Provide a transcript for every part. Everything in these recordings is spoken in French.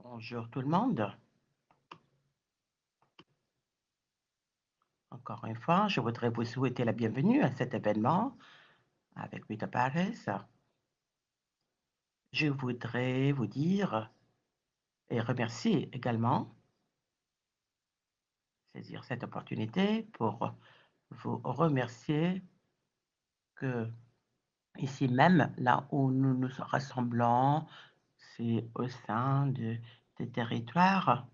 Bonjour tout le monde. Encore une fois, je voudrais vous souhaiter la bienvenue à cet événement avec Rita Paris. Je voudrais vous dire et remercier également, saisir cette opportunité pour vous remercier que ici même, là où nous nous rassemblons, c'est au sein des territoires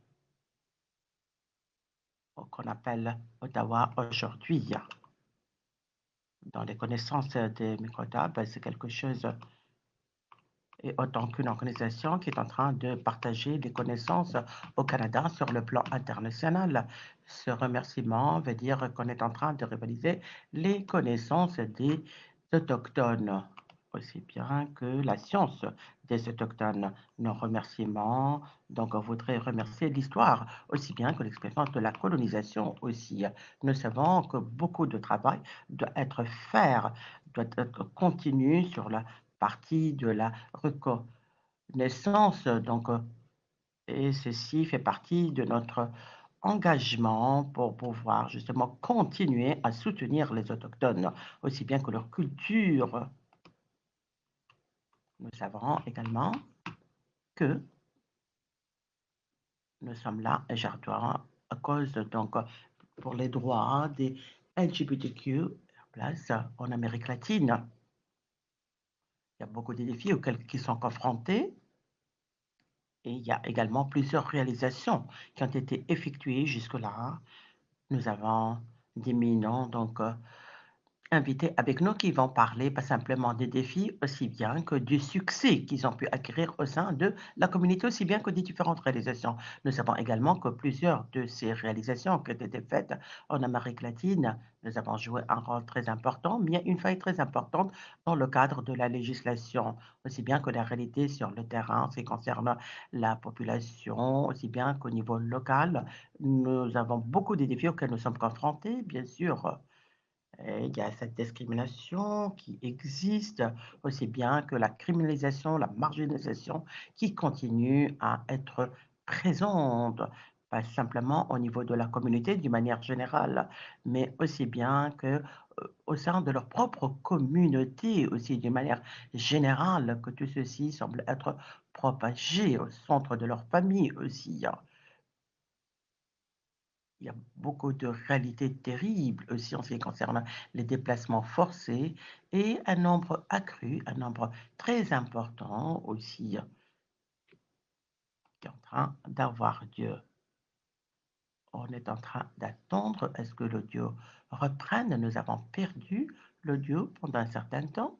qu'on appelle Ottawa aujourd'hui. Dans les connaissances des microtables, c'est quelque chose et autant qu'une organisation qui est en train de partager des connaissances au Canada sur le plan international. Ce remerciement veut dire qu'on est en train de rivaliser les connaissances des Autochtones, aussi bien que la science des Autochtones. Nos remerciements, donc on voudrait remercier l'histoire, aussi bien que l'expérience de la colonisation aussi. Nous savons que beaucoup de travail doit être fait, doit être continu sur la partie de la reconnaissance. Donc, et ceci fait partie de notre engagement pour pouvoir justement continuer à soutenir les Autochtones, aussi bien que leur culture. Nous savons également que nous sommes là aujourd'hui à cause donc pour les droits des LGBTQ en Amérique latine. Il y a beaucoup de défis auxquels ils sont confrontés. Et il y a également plusieurs réalisations qui ont été effectuées jusque-là. Nous avons des minants donc invités avec nous qui vont parler pas simplement des défis aussi bien que du succès qu'ils ont pu acquérir au sein de la communauté, aussi bien que des différentes réalisations. Nous savons également que plusieurs de ces réalisations qui ont été faites en Amérique latine, nous avons joué un rôle très important, mais il y a une faille très importante dans le cadre de la législation, aussi bien que la réalité sur le terrain, en ce qui concerne la population, aussi bien qu'au niveau local. Nous avons beaucoup de défis auxquels nous sommes confrontés, bien sûr. Il y a cette discrimination qui existe, aussi bien que la criminalisation, la marginalisation qui continue à être présente, pas simplement au niveau de la communauté d'une manière générale, mais aussi bien que au sein de leur propre communauté aussi d'une manière générale, que tout ceci semble être propagé au centre de leur famille aussi. Il y a beaucoup de réalités terribles aussi en ce qui concerne les déplacements forcés et un nombre accru, un nombre très important aussi qui est en train d'avoir Dieu. On est en train d'attendre, est-ce que l'audio reprenne? Nous avons perdu l'audio pendant un certain temps,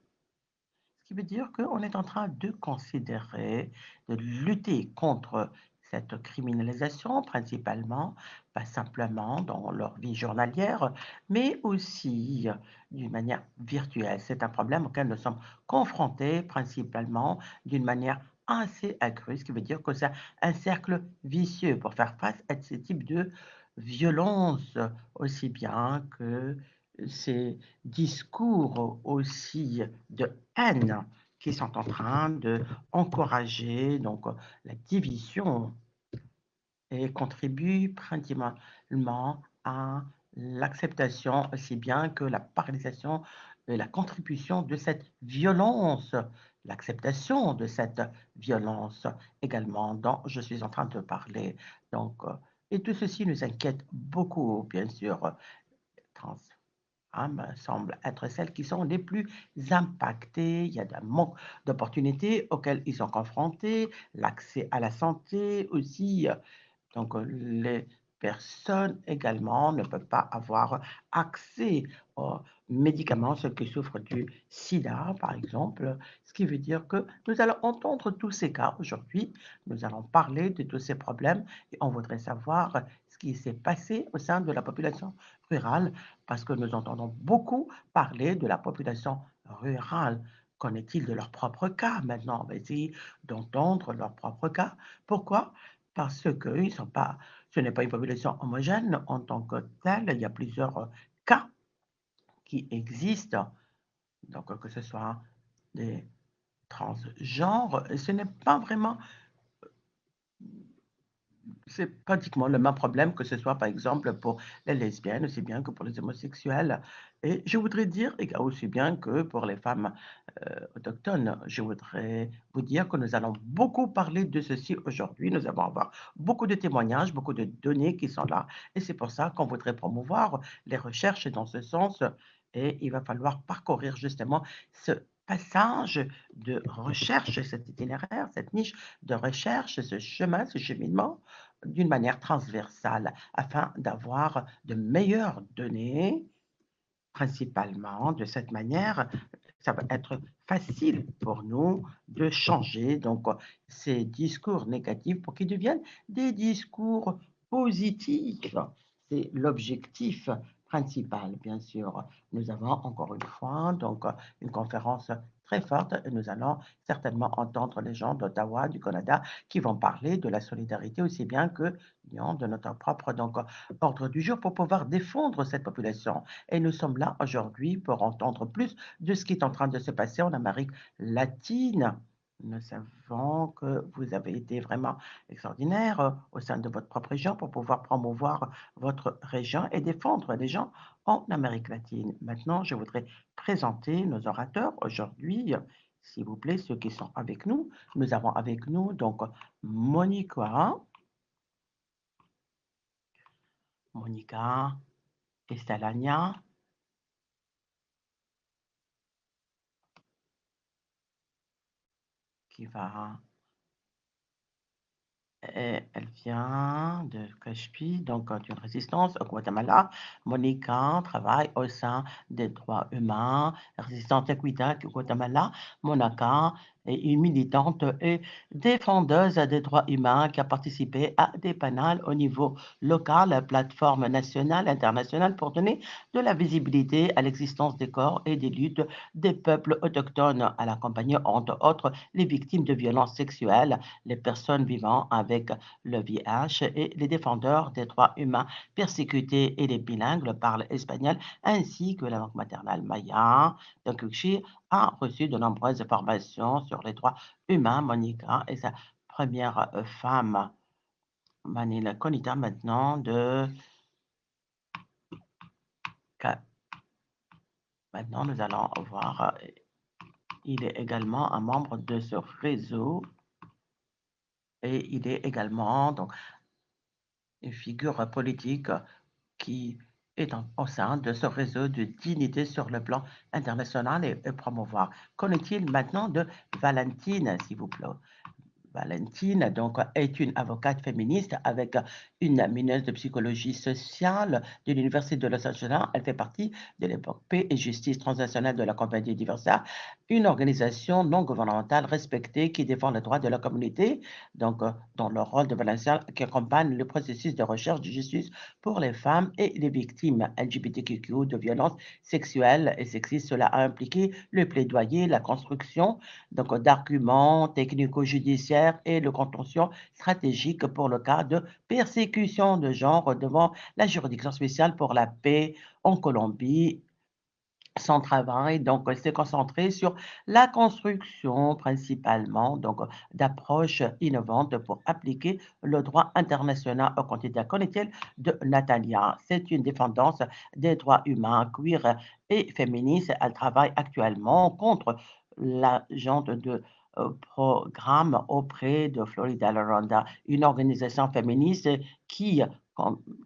ce qui veut dire qu'on est en train de considérer, de lutter contre cette criminalisation, principalement, pas simplement dans leur vie journalière, mais aussi d'une manière virtuelle. C'est un problème auquel nous sommes confrontés principalement d'une manière assez accrue, ce qui veut dire que c'est un cercle vicieux pour faire face à ce type de violence, aussi bien que ces discours aussi de haine qui sont en train d'encourager donc la division et contribuent principalement à l'acceptation aussi bien que la paralysation et la contribution de cette violence, l'acceptation de cette violence également dont je suis en train de parler. Donc, et tout ceci nous inquiète beaucoup, bien sûr, trans semblent être celles qui sont les plus impactées. Il y a un manque d'opportunités auxquelles ils sont confrontés, l'accès à la santé aussi. Donc, les personnes également ne peuvent pas avoir accès aux médicaments, ceux qui souffrent du sida, par exemple, ce qui veut dire que nous allons entendre tous ces cas aujourd'hui, nous allons parler de tous ces problèmes et on voudrait savoir ce qui s'est passé au sein de la population rurale, parce que nous entendons beaucoup parler de la population rurale. Qu'en est-il de leur propre cas maintenant? On va essayer d'entendre leur propre cas. Pourquoi? Parce que ils sont pas, ce n'est pas une population homogène en tant que telle. Il y a plusieurs cas qui existent, donc que ce soit des transgenres, ce n'est pas vraiment C'est pratiquement le même problème que ce soit, par exemple, pour les lesbiennes, aussi bien que pour les homosexuels. Et je voudrais dire, et aussi bien que pour les femmes autochtones, je voudrais vous dire que nous allons beaucoup parler de ceci aujourd'hui. Nous allons avoir beaucoup de témoignages, beaucoup de données qui sont là. Et c'est pour ça qu'on voudrait promouvoir les recherches dans ce sens. Et il va falloir parcourir justement ce passage de recherche, cet itinéraire, cette niche de recherche, ce chemin, ce cheminement d'une manière transversale afin d'avoir de meilleures données, principalement de cette manière. Ça va être facile pour nous de changer donc ces discours négatifs pour qu'ils deviennent des discours positifs. C'est l'objectif principal, bien sûr. Nous avons encore une fois donc une conférence très forte et nous allons certainement entendre les gens d'Ottawa, du Canada, qui vont parler de la solidarité aussi bien que de notre propre donc, ordre du jour pour pouvoir défendre cette population. Et nous sommes là aujourd'hui pour entendre plus de ce qui est en train de se passer en Amérique latine. Nous savons que vous avez été vraiment extraordinaire au sein de votre propre région pour pouvoir promouvoir votre région et défendre les gens en Amérique latine. Maintenant, je voudrais présenter nos orateurs aujourd'hui. S'il vous plaît, ceux qui sont avec nous. Nous avons avec nous donc Monica Estalania, qui va elle vient de Cashpi, donc d'une résistance au Guatemala. Monica travaille au sein des droits humains, résistante Equita au Guatemala. Monica est une militante et défendeuse des droits humains qui a participé à des panels au niveau local, plateforme nationale, internationale pour donner de la visibilité à l'existence des corps et des luttes des peuples autochtones. Elle accompagne entre autres les victimes de violences sexuelles, les personnes vivant avec le VIH et les défendeurs des droits humains persécutés et les bilingues parlent espagnol ainsi que la langue maternelle maya. Donc, Uchi a reçu de nombreuses formations sur les droits humains. Monica est sa première femme. Manila Konita maintenant de... Maintenant, nous allons voir, il est également un membre de ce réseau et il est également donc, une figure politique qui est au sein de ce réseau de dignité sur le plan international et promouvoir. Qu'en est-il maintenant de Valentine, s'il vous plaît? Valentine donc, est une avocate féministe avec une mineuse de psychologie sociale de l'Université de Los Angeles. Elle fait partie de l'époque Paix et Justice transnationale de la Compagnie d'Iversa, une organisation non gouvernementale respectée qui défend les droits de la communauté, donc dans le rôle de Valencia, qui accompagne le processus de recherche de justice pour les femmes et les victimes LGBTQ de violences sexuelles et sexistes. Cela a impliqué le plaidoyer, la construction donc d'arguments technico-judiciaires et le contentieux stratégique pour le cas de persécution de genre devant la juridiction spéciale pour la paix en Colombie. Son travail donc s'est concentré sur la construction principalement donc d'approches innovantes pour appliquer le droit international au candidat. Qu'en est-il de Natalia? C'est une défendance des droits humains queer et féministe. Elle travaille actuellement contre l'agent de programme auprès de Florida Ronda, une organisation féministe qui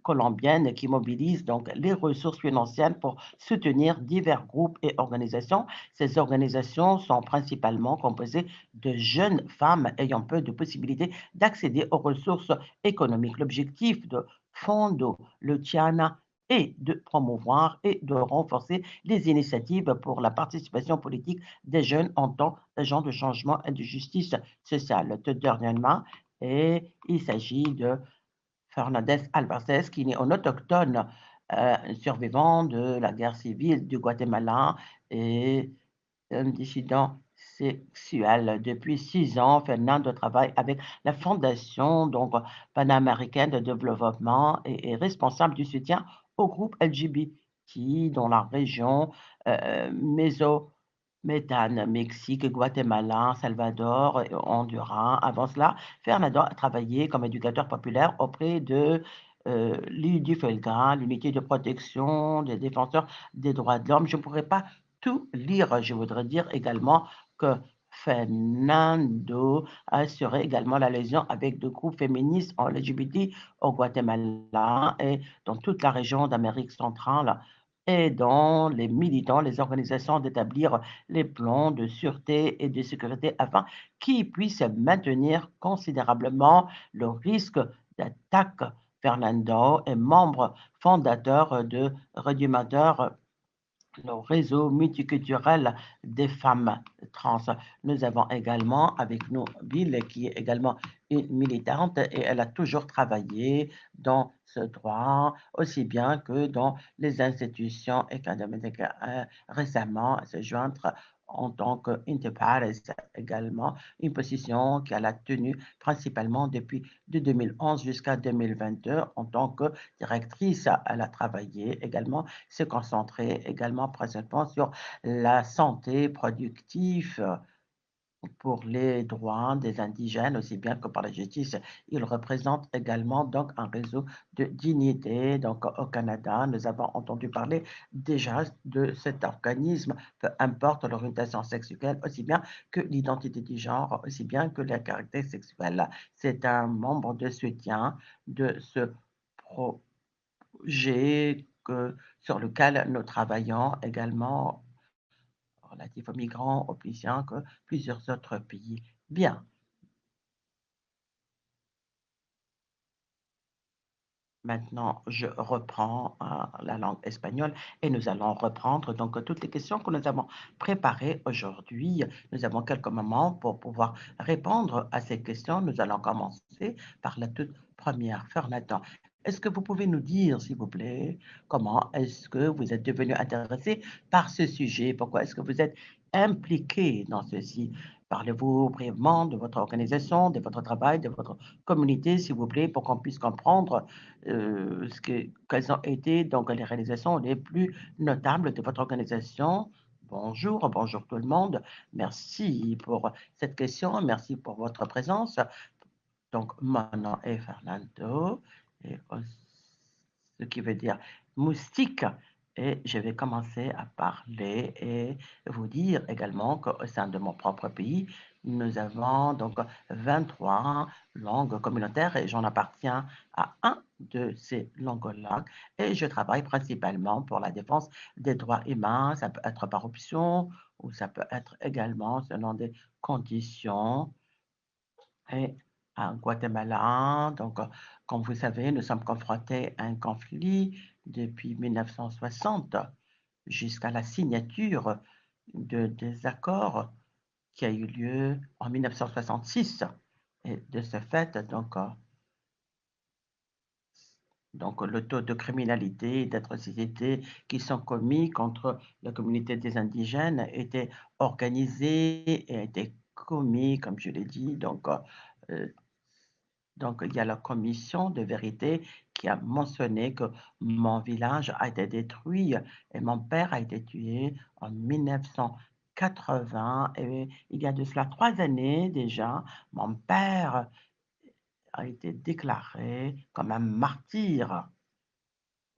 colombienne qui mobilise donc les ressources financières pour soutenir divers groupes et organisations. Ces organisations sont principalement composées de jeunes femmes ayant peu de possibilités d'accéder aux ressources économiques. L'objectif de Fondo Luciana est de promouvoir et de renforcer les initiatives pour la participation politique des jeunes en tant qu'agents de changement et de justice sociale. Tout dernièrement, et il s'agit de Fernandez Alvarez, qui est un autochtone survivant de la guerre civile du Guatemala et un dissident sexuel. Depuis 6 ans, Fernando travaille avec la Fondation donc, panaméricaine de développement et est responsable du soutien au groupe LGBT dans la région Méthane, Mexique, Guatemala, Salvador, Honduras. Avant cela, Fernando a travaillé comme éducateur populaire auprès de l'UDFELGA, l'unité de protection des défenseurs des droits de l'homme. Je ne pourrais pas tout lire. Je voudrais dire également que Fernando a assuré également la liaison avec des groupes féministes en LGBT au Guatemala et dans toute la région d'Amérique centrale, aidant les militants, les organisations d'établir les plans de sûreté et de sécurité afin qu'ils puissent maintenir considérablement le risque d'attaque. Fernando est membre fondateur de Rédumateur, le réseau multiculturel des femmes trans. Nous avons également avec nous Bill, qui est également une militante, et elle a toujours travaillé dans ce droit, aussi bien que dans les institutions académiques. Récemment, se joindre en tant qu'Interpares également, une position qu'elle a tenue principalement depuis de 2011 jusqu'à 2022 en tant que directrice. Elle a travaillé également, se concentrer également principalement sur la santé productive pour les droits des indigènes, aussi bien que par la justice. Il représente également donc un réseau de dignité. Donc au Canada, nous avons entendu parler déjà de cet organisme, peu importe l'orientation sexuelle, aussi bien que l'identité du genre, aussi bien que le caractère sexuel. C'est un membre de soutien de ce projet sur lequel nous travaillons également relatif aux migrants, aux Haïtiens, que plusieurs autres pays. Bien, maintenant je reprends la langue espagnole et nous allons reprendre donc toutes les questions que nous avons préparées aujourd'hui. Nous avons quelques moments pour pouvoir répondre à ces questions. Nous allons commencer par la toute première. Fernand, est-ce que vous pouvez nous dire, s'il vous plaît, comment est-ce que vous êtes devenu intéressé par ce sujet? Pourquoi est-ce que vous êtes impliqué dans ceci? Parlez-vous brièvement de votre organisation, de votre travail, de votre communauté, s'il vous plaît, pour qu'on puisse comprendre quelles ont été donc les réalisations les plus notables de votre organisation. Bonjour, bonjour tout le monde. Merci pour cette question, merci pour votre présence. Donc, mon nom est Fernando, et ce qui veut dire moustique. Et je vais commencer à parler et vous dire également qu'au sein de mon propre pays, nous avons donc 23 langues communautaires et j'en appartiens à un de ces langues-là. Et je travaille principalement pour la défense des droits humains. Ça peut être par option ou ça peut être également selon des conditions. Et à Guatemala, donc, comme vous savez, nous sommes confrontés à un conflit depuis 1960 jusqu'à la signature des accords qui a eu lieu en 1966. Et de ce fait, donc le taux de criminalité et d'atrocités qui sont commis contre la communauté des indigènes était organisé et a été commis, comme je l'ai dit, euh, donc, il y a la commission de vérité qui a mentionné que mon village a été détruit et mon père a été tué en 1980. Et il y a de cela 3 années déjà, mon père a été déclaré comme un martyr.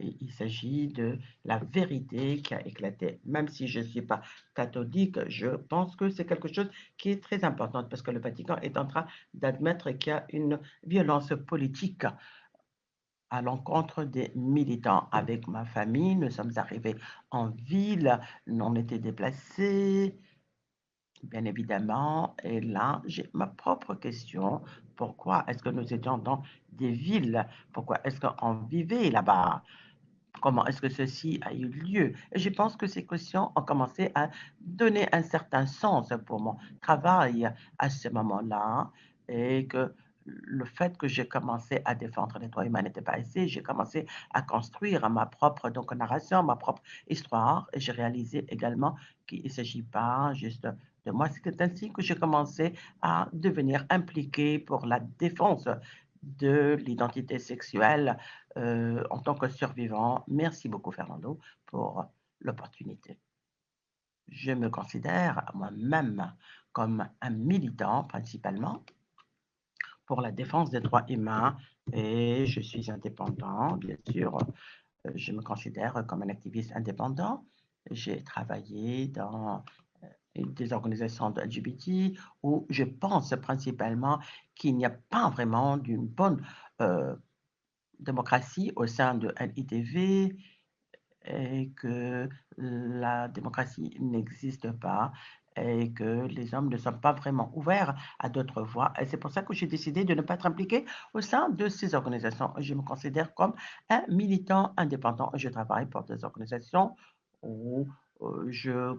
Et il s'agit de la vérité qui a éclaté. Même si je ne suis pas catholique, je pense que c'est quelque chose qui est très important parce que le Vatican est en train d'admettre qu'il y a une violence politique à l'encontre des militants. Avec ma famille, nous sommes arrivés en ville, on était déplacés, bien évidemment, et là, j'ai ma propre question. Pourquoi est-ce que nous étions dans des villes? Pourquoi est-ce qu'on vivait là-bas? Comment est-ce que ceci a eu lieu? Et je pense que ces questions ont commencé à donner un certain sens pour mon travail à ce moment-là et que le fait que j'ai commencé à défendre les droits humains n'était pas assez. J'ai commencé à construire ma propre narration, ma propre histoire et j'ai réalisé également qu'il ne s'agit pas juste de moi. C'est ainsi que j'ai commencé à devenir impliqué pour la défense de l'identité sexuelle en tant que survivant. Merci beaucoup, Fernando, pour l'opportunité. je me considère moi-même comme un militant principalement pour la défense des droits humains et je suis indépendant, bien sûr. Je me considère comme un activiste indépendant. J'ai travaillé dans des organisations de LGBT où je pense principalement qu'il n'y a pas vraiment d'une bonne euh, démocratie au sein de l'ITV et que la démocratie n'existe pas et que les hommes ne sont pas vraiment ouverts à d'autres voies. Et c'est pour ça que j'ai décidé de ne pas être impliqué au sein de ces organisations. Je me considère comme un militant indépendant. Je travaille pour des organisations où je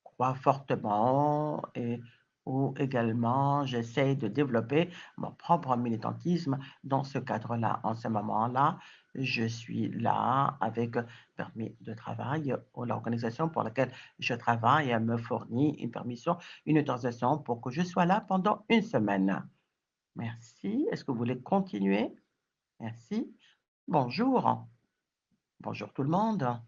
crois fortement et où également j'essaie de développer mon propre militantisme dans ce cadre-là. En ce moment-là, je suis là avec permis de travail ou l'organisation pour laquelle je travaille me fournit une permission, une autorisation pour que je sois là pendant une semaine. Merci. Est-ce que vous voulez continuer? Merci. Bonjour. Bonjour tout le monde.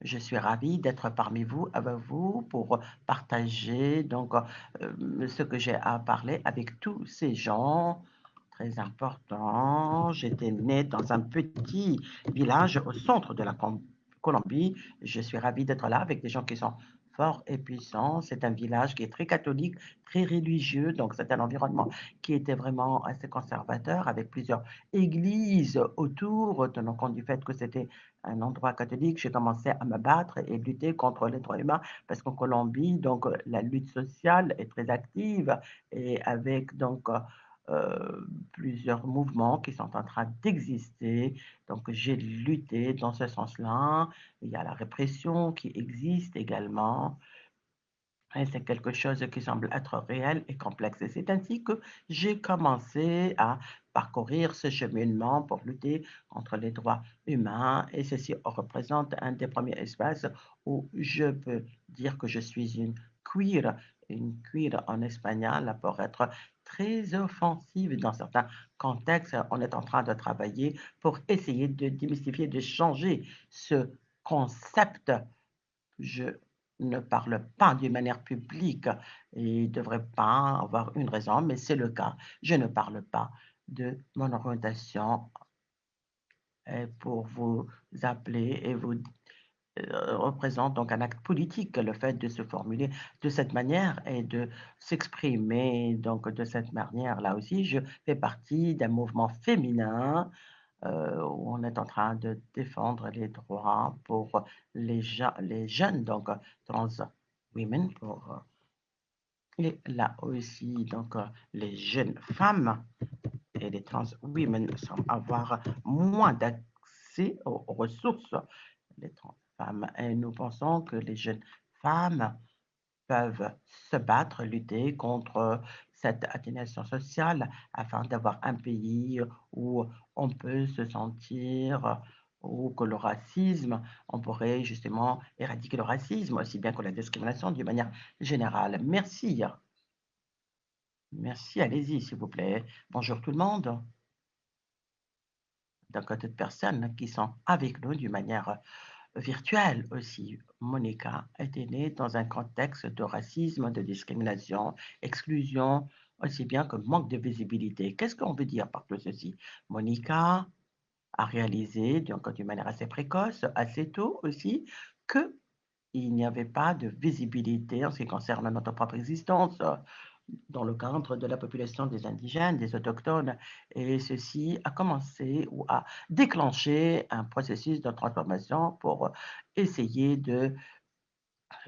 Je suis ravie d'être parmi vous, avec vous, pour partager donc ce que j'ai à parler avec tous ces gens très importants. J'étais née dans un petit village au centre de la Colombie. Je suis ravie d'être là avec des gens qui sont forts et puissants. C'est un village qui est très catholique, très religieux, donc c'est un environnement qui était vraiment assez conservateur, avec plusieurs églises autour, tenant compte du fait que c'était un endroit catholique. J'ai commencé à me battre et lutter contre les droits humains parce qu'en Colombie, donc la lutte sociale est très active et avec donc plusieurs mouvements qui sont en train d'exister. Donc j'ai lutté dans ce sens-là. Il y a la répression qui existe également. Et c'est quelque chose qui semble être réel et complexe. Et c'est ainsi que j'ai commencé à parcourir ce cheminement pour lutter contre les droits humains. Et ceci représente un des premiers espaces où je peux dire que je suis une queer en espagnol pour être très offensive dans certains contextes. On est en train de travailler pour essayer de démystifier, de changer ce concept. Je ne parle pas d'une manière publique et ne devrait pas avoir une raison, mais c'est le cas. Je ne parle pas de mon orientation pour vous appeler et vous représente donc un acte politique, le fait de se formuler de cette manière et de s'exprimer donc de cette manière. Là aussi, je fais partie d'un mouvement féminin où on est en train de défendre les droits pour les jeunes, donc trans women, et là aussi, donc les jeunes femmes et les trans women semblent avoir moins d'accès aux ressources, les trans femmes, et nous pensons que les jeunes femmes peuvent se battre, lutter contre cette atténuation sociale afin d'avoir un pays où on peut se sentir, ou que le racisme, on pourrait justement éradiquer le racisme aussi bien que la discrimination d'une manière générale. Merci. Merci, allez-y s'il vous plaît. Bonjour tout le monde. Donc, toutes personnes qui sont avec nous d'une manière virtuelle aussi. Monica était née dans un contexte de racisme, de discrimination, exclusion, aussi bien que manque de visibilité. Qu'est-ce qu'on veut dire par tout ceci? Monica a réalisé, donc d'une manière assez précoce, assez tôt aussi, que il n'y avait pas de visibilité en ce qui concerne notre propre existence dans le cadre de la population des indigènes, des autochtones. Et ceci a commencé ou a déclenché un processus de transformation pour essayer de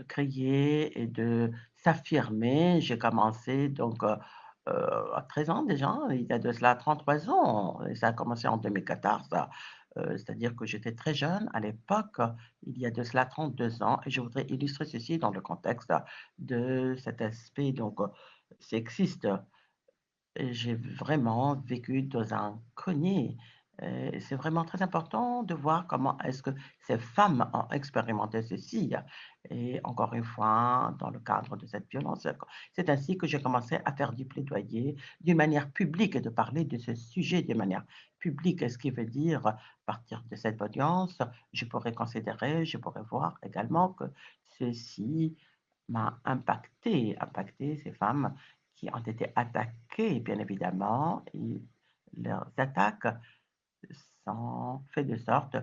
créer et de s'affirmer. J'ai commencé donc à 13 ans déjà, il y a de cela 33 ans, et ça a commencé en 2014. C'est-à-dire que j'étais très jeune à l'époque, il y a de cela 32 ans, et je voudrais illustrer ceci dans le contexte de cet aspect donc sexiste. J'ai vraiment vécu dans un grenier C'est vraiment très important de voir comment est-ce que ces femmes ont expérimenté ceci. Et encore une fois, dans le cadre de cette violence, c'est ainsi que j'ai commencé à faire du plaidoyer d'une manière publique et de parler de ce sujet d'une manière publique. Ce qui veut dire, à partir de cette audience, je pourrais considérer, je pourrais voir également que ceci m'a impacté ces femmes qui ont été attaquées, bien évidemment, et leurs attaques sont fait de sorte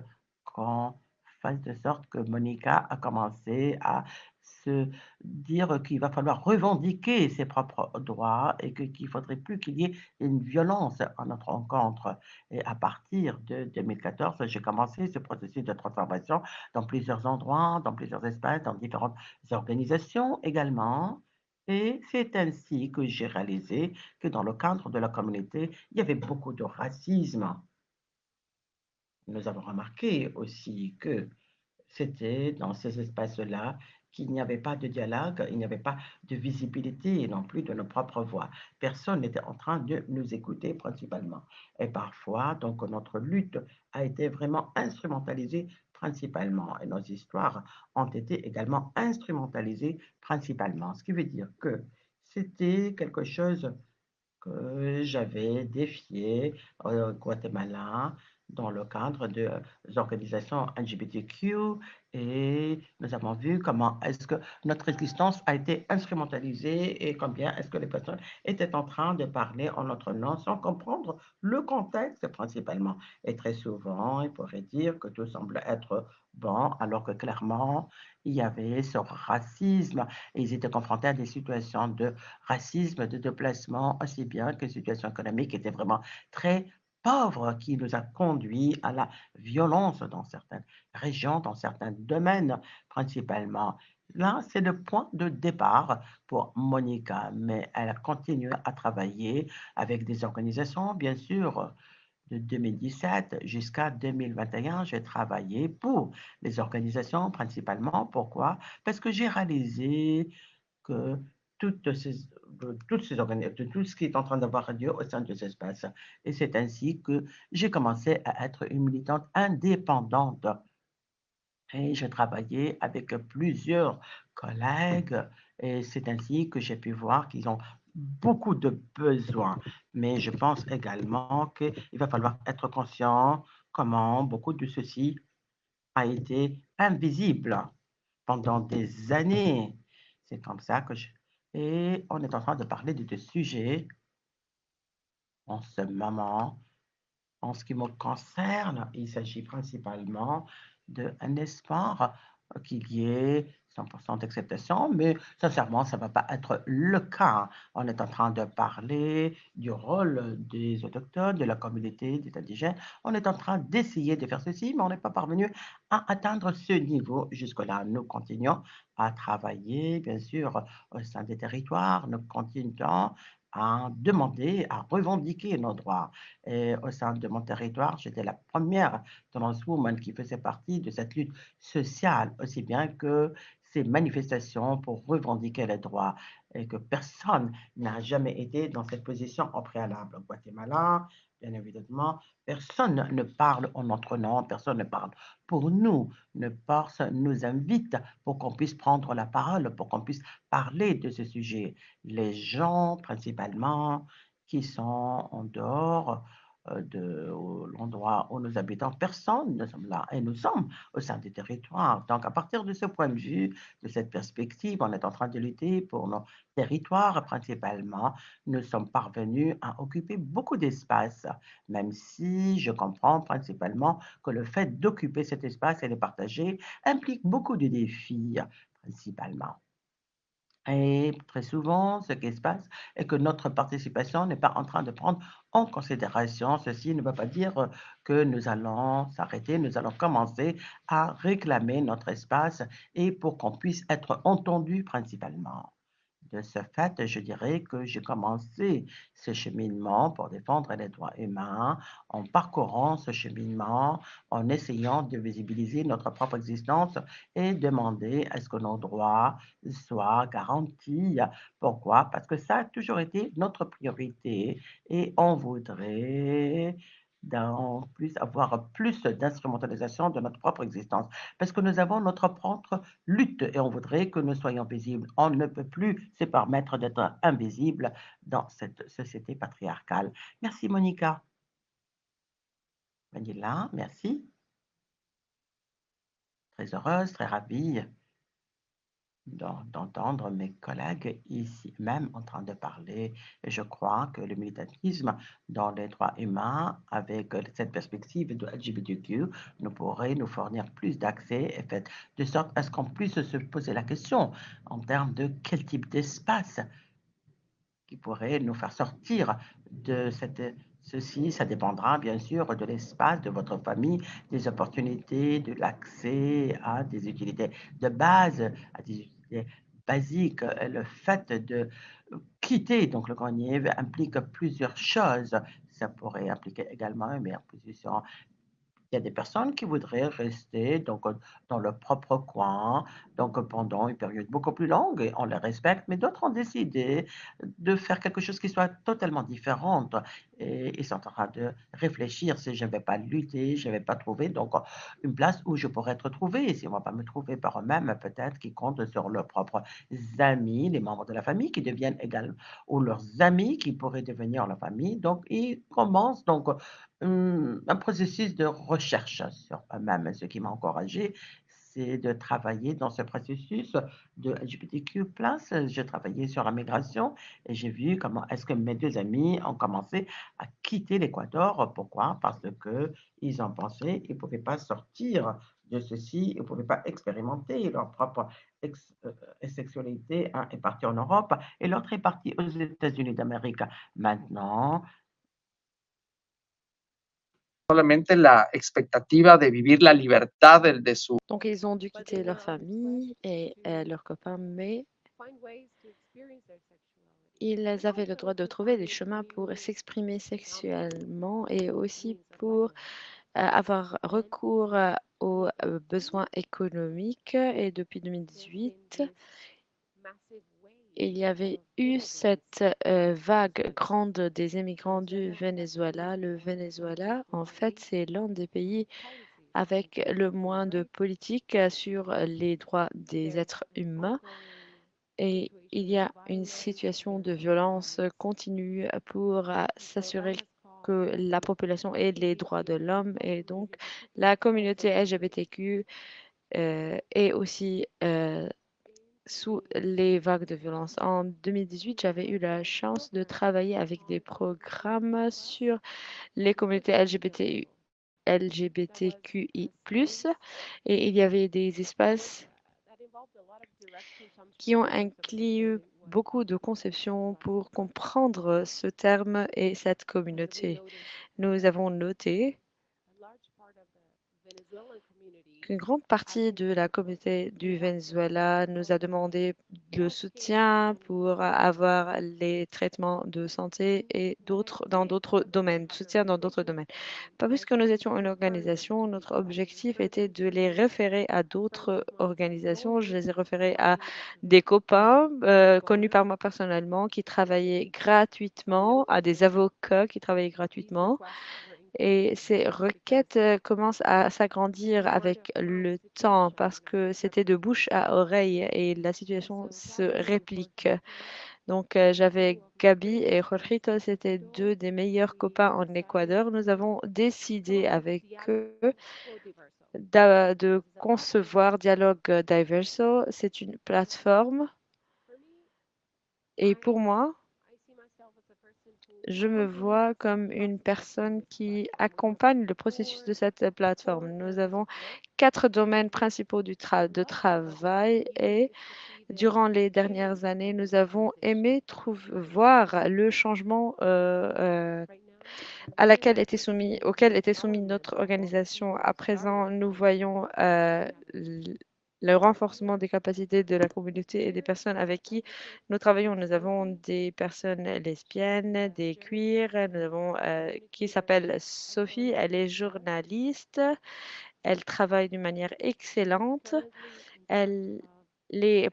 qu'on fasse de sorte que Monica a commencé à se dire qu'il va falloir revendiquer ses propres droits et qu'il ne faudrait plus qu'il y ait une violence à notre rencontre. Et à partir de 2014, j'ai commencé ce processus de transformation dans plusieurs endroits, dans plusieurs espaces, dans différentes organisations également. Et c'est ainsi que j'ai réalisé que dans le cadre de la communauté, il y avait beaucoup de racisme. Nous avons remarqué aussi que c'était dans ces espaces-là qu'il n'y avait pas de dialogue, il n'y avait pas de visibilité non plus de nos propres voix. Personne n'était en train de nous écouter principalement. Et parfois, donc, notre lutte a été vraiment instrumentalisée principalement et nos histoires ont été également instrumentalisées principalement. Ce qui veut dire que c'était quelque chose que j'avais défié au Guatemala dans le cadre des organisations LGBTQ et nous avons vu comment est-ce que notre existence a été instrumentalisée et combien est-ce que les personnes étaient en train de parler en notre nom sans comprendre le contexte principalement. Et très souvent, il pourrait dire que tout semble être bon alors que clairement, il y avait ce racisme et ils étaient confrontés à des situations de racisme, de déplacement, aussi bien que situation économique était vraiment très pauvre qui nous a conduit à la violence dans certaines régions, dans certains domaines principalement. Là, c'est le point de départ pour Monica, mais elle a continué à travailler avec des organisations, bien sûr. De 2017 jusqu'à 2021, j'ai travaillé pour les organisations principalement. Pourquoi? Parce que j'ai réalisé que toutes ces, toutes ces organisations, tout ce qui est en train d'avoir lieu au sein de cet espace. Et c'est ainsi que j'ai commencé à être une militante indépendante. Et j'ai travaillé avec plusieurs collègues et c'est ainsi que j'ai pu voir qu'ils ont beaucoup de besoins. Mais je pense également qu'il va falloir être conscient comment beaucoup de ceci a été invisible pendant des années. C'est comme ça que je... Et on est en train de parler de deux sujets en ce moment. En ce qui me concerne, il s'agit principalement d'un espoir qu'il y ait 100% d'acceptation, mais sincèrement, ça ne va pas être le cas. On est en train de parler du rôle des autochtones, de la communauté des indigènes. On est en train d'essayer de faire ceci, mais on n'est pas parvenu à atteindre ce niveau. Jusque-là, nous continuons à travailler, bien sûr, au sein des territoires. Nous continuons à demander, à revendiquer nos droits. Et au sein de mon territoire, j'étais la première transwoman qui faisait partie de cette lutte sociale, aussi bien que ces manifestations pour revendiquer les droits, et que personne n'a jamais été dans cette position en préalable. Au Guatemala, bien évidemment, personne ne parle en notre nom, personne ne parle pour nous, personne nous invite pour qu'on puisse prendre la parole, pour qu'on puisse parler de ce sujet. Les gens, principalement, qui sont en dehors de l'endroit où nous habitons, personne ne sommes là et nous sommes au sein des territoires. Donc, à partir de ce point de vue, de cette perspective, on est en train de lutter pour nos territoires principalement. Nous sommes parvenus à occuper beaucoup d'espace, même si je comprends principalement que le fait d'occuper cet espace et de partager implique beaucoup de défis principalement. Et très souvent, ce qui se passe est que notre participation n'est pas en train de prendre en considération. Ceci ne veut pas dire que nous allons s'arrêter, nous allons commencer à réclamer notre espace et pour qu'on puisse être entendu principalement. De ce fait, je dirais que j'ai commencé ce cheminement pour défendre les droits humains en parcourant ce cheminement, en essayant de visibiliser notre propre existence et demander à ce que nos droits soient garantis. Pourquoi? Parce que ça a toujours été notre priorité et on voudrait plus avoir plus d'instrumentalisation de notre propre existence, parce que nous avons notre propre lutte et on voudrait que nous soyons visibles. On ne peut plus se permettre d'être invisible dans cette société patriarcale. Merci Monica. Vanilla, merci. Très heureuse, très ravie d'entendre mes collègues ici même en train de parler. Et je crois que le militantisme dans les droits humains, avec cette perspective de LGBTQ, nous pourrait nous fournir plus d'accès et fait de sorte à ce qu'on puisse se poser la question en termes de quel type d'espace qui pourrait nous faire sortir de ceci. Ça dépendra bien sûr de l'espace, de votre famille, des opportunités, de l'accès à des utilités de base, à des utilités basiques. Le fait de quitter donc le grenier implique plusieurs choses. Ça pourrait impliquer également une meilleure position. Il y a des personnes qui voudraient rester donc dans leur propre coin, donc pendant une période beaucoup plus longue et on les respecte, mais d'autres ont décidé de faire quelque chose qui soit totalement différente et ils sont en train de réfléchir si je ne vais pas lutter, je ne vais pas trouver donc une place où je pourrais être trouvé. Et si on ne va pas me trouver par eux-mêmes, peut-être qu'ils comptent sur leurs propres amis, les membres de la famille qui deviennent également, ou leurs amis qui pourraient devenir leur famille. Donc, ils commencent donc un processus de recherche sur eux-mêmes. Ce qui m'a encouragé, c'est de travailler dans ce processus de LGBTQ+. J'ai travaillé sur la migration et j'ai vu comment est-ce que mes deux amis ont commencé à quitter l'Équateur. Pourquoi? Parce que ils ont pensé qu'ils ne pouvaient pas sortir de ceci, ils ne pouvaient pas expérimenter leur propre sexualité. Un est parti en Europe et l'autre est parti aux États-Unis d'Amérique. Maintenant, solamente la expectativa de vivir la libertad de su... Donc, ils ont dû quitter leur famille et leurs copains, mais ils avaient le droit de trouver des chemins pour s'exprimer sexuellement et aussi pour avoir recours aux besoins économiques. Et depuis 2018, il y avait eu cette vague grande des immigrants du Venezuela. Le Venezuela, en fait, c'est l'un des pays avec le moins de politique sur les droits des êtres humains. Et il y a une situation de violence continue pour s'assurer que la population ait les droits de l'homme et donc la communauté LGBTQ est aussi sous les vagues de violence. En 2018, j'avais eu la chance de travailler avec des programmes sur les communautés LGBTQI+, et il y avait des espaces qui ont inclus beaucoup de conceptions pour comprendre ce terme et cette communauté. Nous avons noté qu'une grande partie de la communauté du Venezuela nous a demandé le soutien pour avoir les traitements de santé et dans d'autres domaines, soutien dans d'autres domaines. Pas plus que nous étions une organisation, notre objectif était de les référer à d'autres organisations. Je les ai référés à des copains connus par moi personnellement qui travaillaient gratuitement, à des avocats qui travaillaient gratuitement. Et ces requêtes commencent à s'agrandir avec le temps parce que c'était de bouche à oreille et la situation se réplique. Donc, j'avais Gabi et Jorgito, c'était deux des meilleurs copains en Équateur. Nous avons décidé avec eux de concevoir Dialogue Diverso. C'est une plateforme et pour moi, je me vois comme une personne qui accompagne le processus de cette plateforme. Nous avons 4 domaines principaux de travail et durant les dernières années, nous avons aimé voir le changement auquel était soumis notre organisation. À présent, nous voyons le renforcement des capacités de la communauté et des personnes avec qui nous travaillons. Nous avons des personnes lesbiennes, des queers. Nous avons qui s'appelle Sophie. Elle est journaliste. Elle travaille d'une manière excellente. Elle est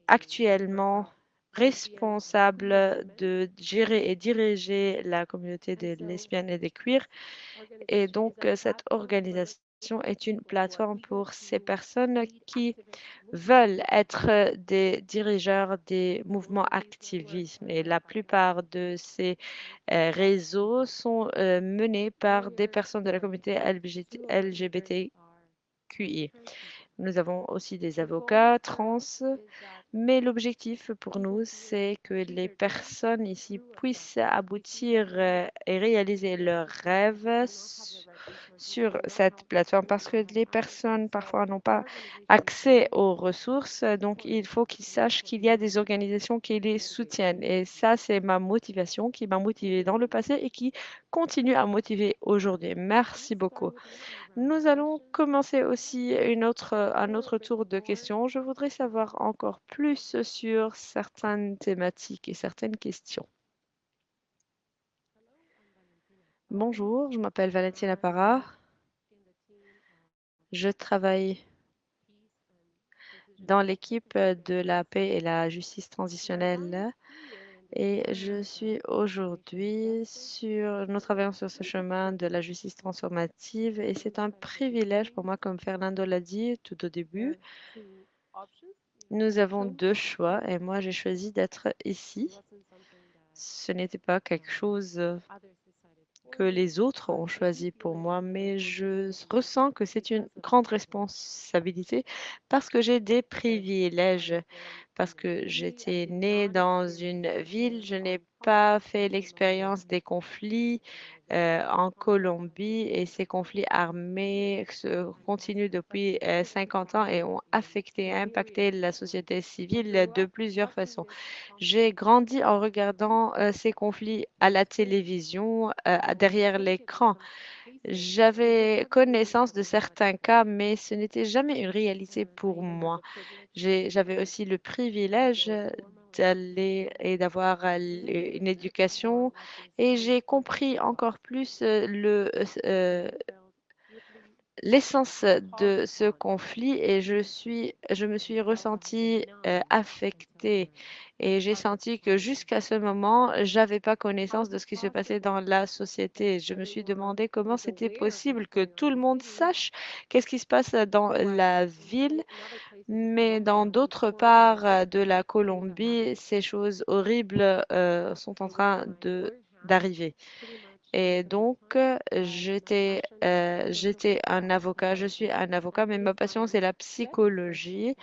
actuellement responsable de gérer et diriger la communauté des lesbiennes et des queers. Et donc, cette organisation est une plateforme pour ces personnes qui veulent être des dirigeants des mouvements activisme. Et la plupart de ces réseaux sont menés par des personnes de la communauté LGBTQI. Nous avons aussi des avocats trans, mais l'objectif pour nous, c'est que les personnes ici puissent aboutir et réaliser leurs rêves sur cette plateforme parce que les personnes parfois n'ont pas accès aux ressources. Donc, il faut qu'ils sachent qu'il y a des organisations qui les soutiennent. Et ça, c'est ma motivation qui m'a motivée dans le passé et qui continue à motiver aujourd'hui. Merci beaucoup. Nous allons commencer aussi un autre tour de questions. Je voudrais savoir encore plus sur certaines thématiques et certaines questions. Bonjour, je m'appelle Valentina Parra. Je travaille dans l'équipe de la paix et la justice transitionnelle et je suis aujourd'hui nous travaillons sur ce chemin de la justice transformative et c'est un privilège pour moi, comme Fernando l'a dit tout au début. Nous avons deux choix et moi j'ai choisi d'être ici. Ce n'était pas quelque chose que les autres ont choisi pour moi, mais je ressens que c'est une grande responsabilité parce que j'ai des privilèges, parce que j'étais née dans une ville, je n'ai pas fait l'expérience des conflits en Colombie et ces conflits armés continuent depuis 50 ans et ont affecté et impacté la société civile de plusieurs façons. J'ai grandi en regardant ces conflits à la télévision, derrière l'écran. J'avais connaissance de certains cas, mais ce n'était jamais une réalité pour moi. J'avais aussi le privilège d'aller et d'avoir une éducation et j'ai compris encore plus l'essence de ce conflit et je me suis ressentie affectée et j'ai senti que jusqu'à ce moment, j'avais pas connaissance de ce qui se passait dans la société. Je me suis demandé comment c'était possible que tout le monde sache qu'est-ce qui se passe dans la ville, mais dans d'autres parts de la Colombie, ces choses horribles sont en train d'arriver. Et donc, j'étais un avocat, je suis un avocat, mais ma passion, c'est la psychologie.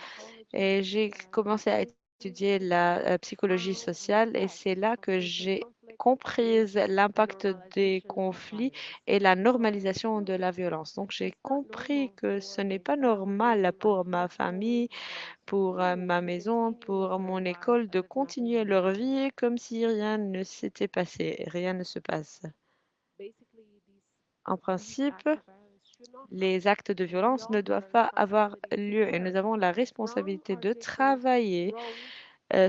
Et j'ai commencé à étudier la psychologie sociale et c'est là que j'ai compris l'impact des conflits et la normalisation de la violence. Donc, j'ai compris que ce n'est pas normal pour ma famille, pour ma maison, pour mon école de continuer leur vie comme si rien ne s'était passé, rien ne se passe. En principe, les actes de violence ne doivent pas avoir lieu et nous avons la responsabilité de travailler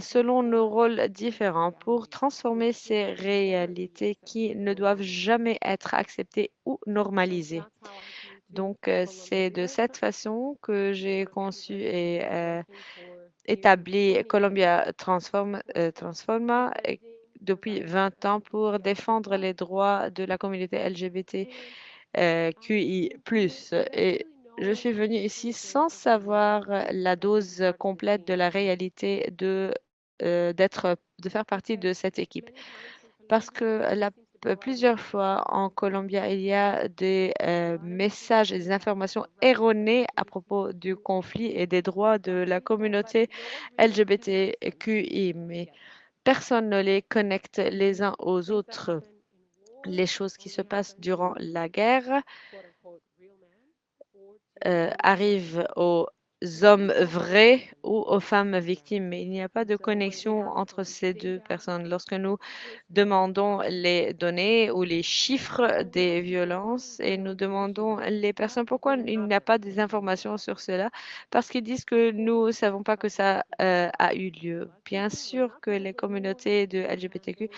selon nos rôles différents pour transformer ces réalités qui ne doivent jamais être acceptées ou normalisées. Donc, c'est de cette façon que j'ai conçu et établi Columbia Transforma depuis 20 ans pour défendre les droits de la communauté LGBT QI+. Et je suis venue ici sans savoir la dose complète de la réalité de faire partie de cette équipe. Parce que plusieurs fois en Colombie, il y a des messages et des informations erronées à propos du conflit et des droits de la communauté LGBTQI, mais personne ne les connecte les uns aux autres. Les choses qui se passent durant la guerre arrivent aux hommes vrais ou aux femmes victimes, mais il n'y a pas de connexion entre ces deux personnes. Lorsque nous demandons les données ou les chiffres des violences et nous demandons les personnes pourquoi il n'y a pas des informations sur cela, parce qu'ils disent que nous ne savons pas que ça a eu lieu. Bien sûr que les communautés de LGBTQ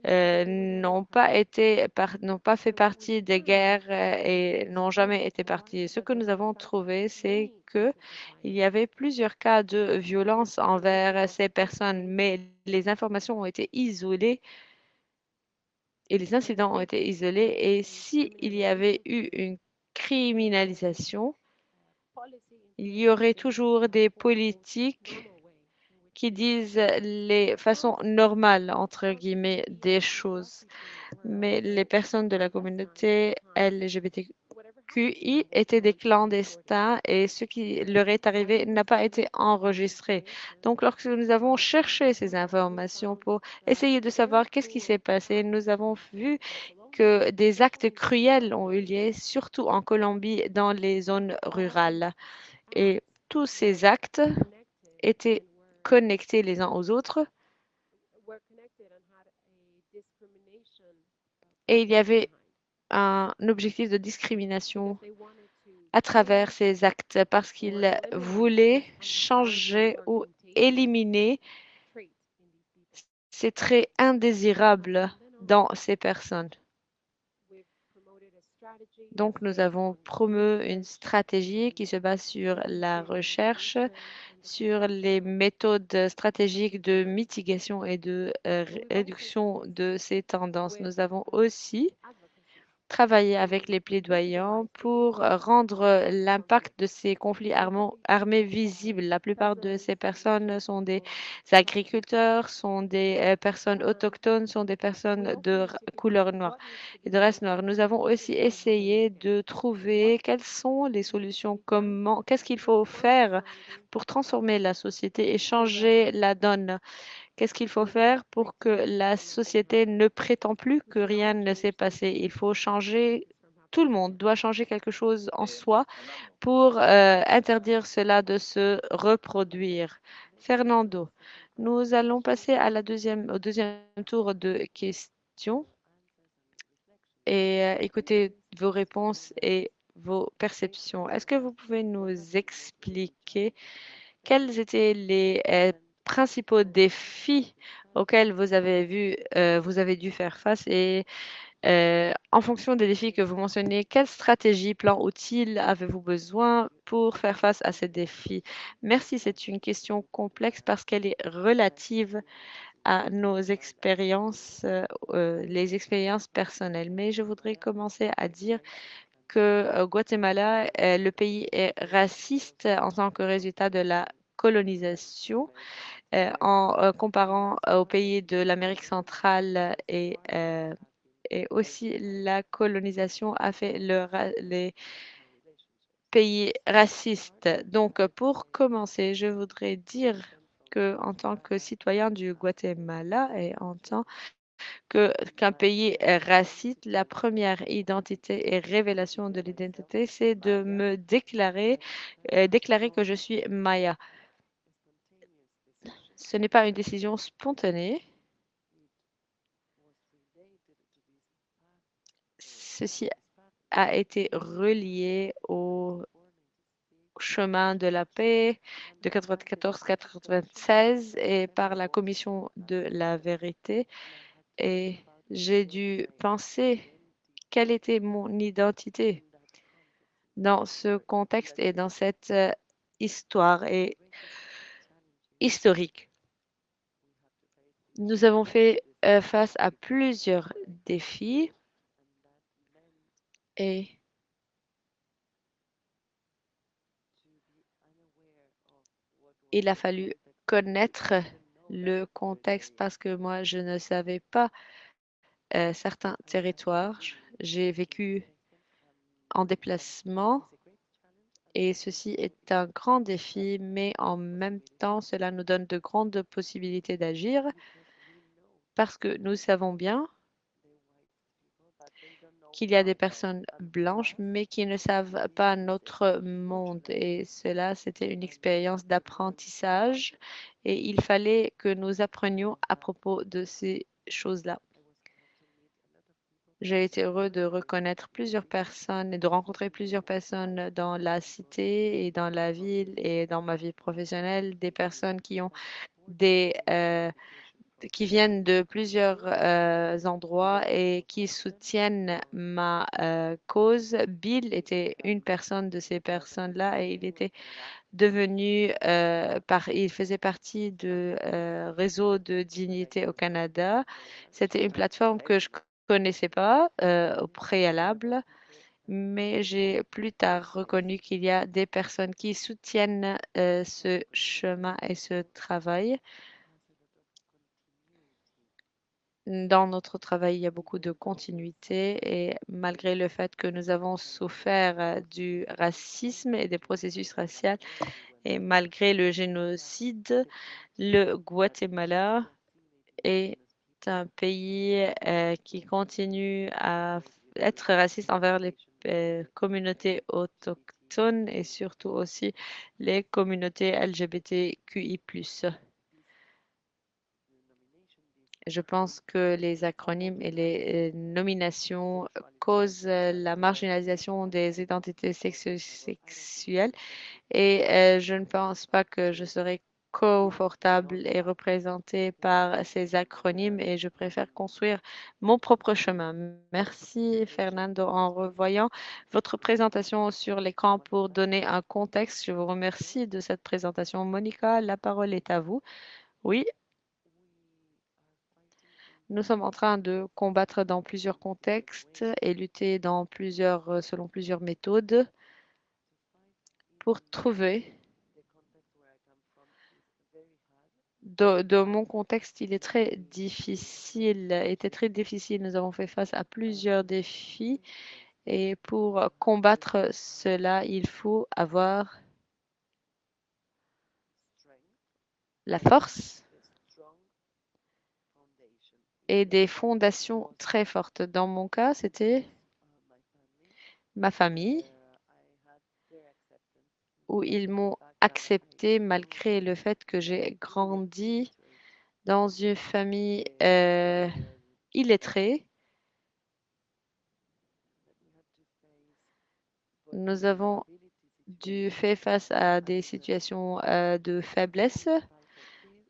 n'ont pas fait partie des guerres et n'ont jamais été partis. Ce que nous avons trouvé, c'est que il y avait plusieurs cas de violence envers ces personnes, mais les informations ont été isolées et les incidents ont été isolés. Et s'il y avait eu une criminalisation, il y aurait toujours des politiques qui disent les façons normales, entre guillemets, des choses. Mais les personnes de la communauté LGBTQI étaient des clandestins et ce qui leur est arrivé n'a pas été enregistré. Donc, lorsque nous avons cherché ces informations pour essayer de savoir qu'est-ce qui s'est passé, nous avons vu que des actes cruels ont eu lieu, surtout en Colombie, dans les zones rurales. Et tous ces actes étaient connectés les uns aux autres et il y avait un objectif de discrimination à travers ces actes parce qu'ils voulaient changer ou éliminer ces traits indésirables dans ces personnes. Donc, nous avons promu une stratégie qui se base sur la recherche, sur les méthodes stratégiques de mitigation et de réduction de ces tendances. Nous avons aussi travaillé avec les plaidoyants pour rendre l'impact de ces conflits armés visible. La plupart de ces personnes sont des agriculteurs, sont des personnes autochtones, sont des personnes de couleur noire et de race noire. Nous avons aussi essayé de trouver quelles sont les solutions, qu'est-ce qu'il faut faire pour transformer la société et changer la donne. Qu'est-ce qu'il faut faire pour que la société ne prétend plus que rien ne s'est passé? Il faut changer, tout le monde doit changer quelque chose en soi pour interdire cela de se reproduire. Fernando, nous allons passer à au deuxième tour de questions et écouter vos réponses et vos perceptions. Est-ce que vous pouvez nous expliquer quels étaient les principaux défis auxquels vous avez dû faire face et en fonction des défis que vous mentionnez, quelle stratégie, plan, outils avez-vous besoin pour faire face à ces défis? Merci, c'est une question complexe parce qu'elle est relative à nos expériences, les expériences personnelles. Mais je voudrais commencer à dire que Guatemala, le pays est raciste en tant que résultat de la colonisation en comparant au pays de l'Amérique centrale et aussi la colonisation a fait les pays racistes. Donc, pour commencer, je voudrais dire que en tant que citoyen du Guatemala et en tant qu'un pays est raciste, la première identité et révélation de l'identité, c'est de me déclarer que je suis Maya. Ce n'est pas une décision spontanée. Ceci a été relié au chemin de la paix de 94-96 et par la commission de la vérité. Et j'ai dû penser quelle était mon identité dans ce contexte et dans cette histoire et historique. Nous avons fait face à plusieurs défis et il a fallu connaître le contexte parce que moi, je ne savais pas certains territoires. J'ai vécu en déplacement et ceci est un grand défi, mais en même temps, cela nous donne de grandes possibilités d'agir parce que nous savons bien qu'il y a des personnes blanches, mais qui ne savent pas notre monde. Et cela, c'était une expérience d'apprentissage et il fallait que nous apprenions à propos de ces choses-là. J'ai été heureux de reconnaître plusieurs personnes et de rencontrer plusieurs personnes dans la cité et dans la ville et dans ma vie professionnelle, des personnes qui ont qui viennent de plusieurs endroits et qui soutiennent ma cause. Bill était une personne de ces personnes-là et il était il faisait partie de Réseau de dignité au Canada. C'était une plateforme que je connaissais pas au préalable, mais j'ai plus tard reconnu qu'il y a des personnes qui soutiennent ce chemin et ce travail. Dans notre travail, il y a beaucoup de continuité et malgré le fait que nous avons souffert du racisme et des processus raciaux et malgré le génocide, le Guatemala est un pays qui continue à être raciste envers les communautés autochtones et surtout aussi les communautés LGBTQI+. Je pense que les acronymes et les nominations causent la marginalisation des identités sexuelles et je ne pense pas que je serai confortable et représentée par ces acronymes et je préfère construire mon propre chemin. Merci Fernando. En revoyant votre présentation sur l'écran pour donner un contexte, je vous remercie de cette présentation. Monica, la parole est à vous. Oui, nous sommes en train de combattre dans plusieurs contextes et lutter selon plusieurs méthodes pour trouver. De mon contexte, il est très difficile, était très difficile. Nous avons fait face à plusieurs défis et pour combattre cela, il faut avoir la force et des fondations très fortes. Dans mon cas, c'était ma famille où ils m'ont accepté malgré le fait que j'ai grandi dans une famille illettrée. Nous avons dû faire face à des situations de faiblesse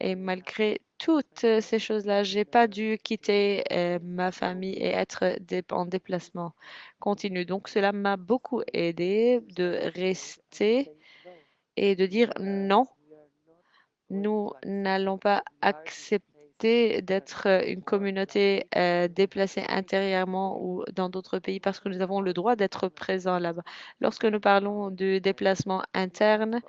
et malgré toutes ces choses-là, j'ai pas dû quitter ma famille et être en déplacement continu. Donc cela m'a beaucoup aidé de rester et de dire non, nous n'allons pas accepter d'être une communauté déplacée intérieurement ou dans d'autres pays parce que nous avons le droit d'être présents là-bas. Lorsque nous parlons de déplacement interne,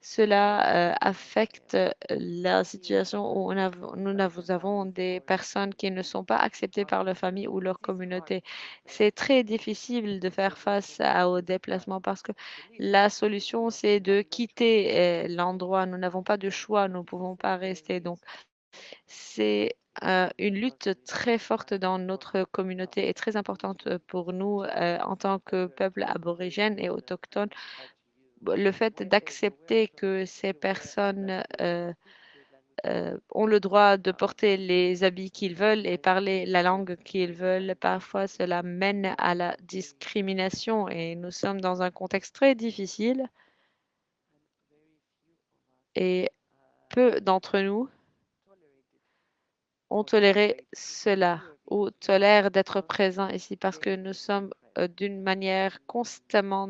cela affecte la situation où nous avons des personnes qui ne sont pas acceptées par leur famille ou leur communauté. C'est très difficile de faire face au déplacement parce que la solution, c'est de quitter l'endroit. Nous n'avons pas de choix, nous ne pouvons pas rester. Donc, c'est une lutte très forte dans notre communauté et très importante pour nous en tant que peuple aborigène et autochtone le fait d'accepter que ces personnes ont le droit de porter les habits qu'ils veulent et parler la langue qu'ils veulent, parfois cela mène à la discrimination et nous sommes dans un contexte très difficile et peu d'entre nous ont toléré cela ou tolèrent d'être présents ici parce que nous sommes nous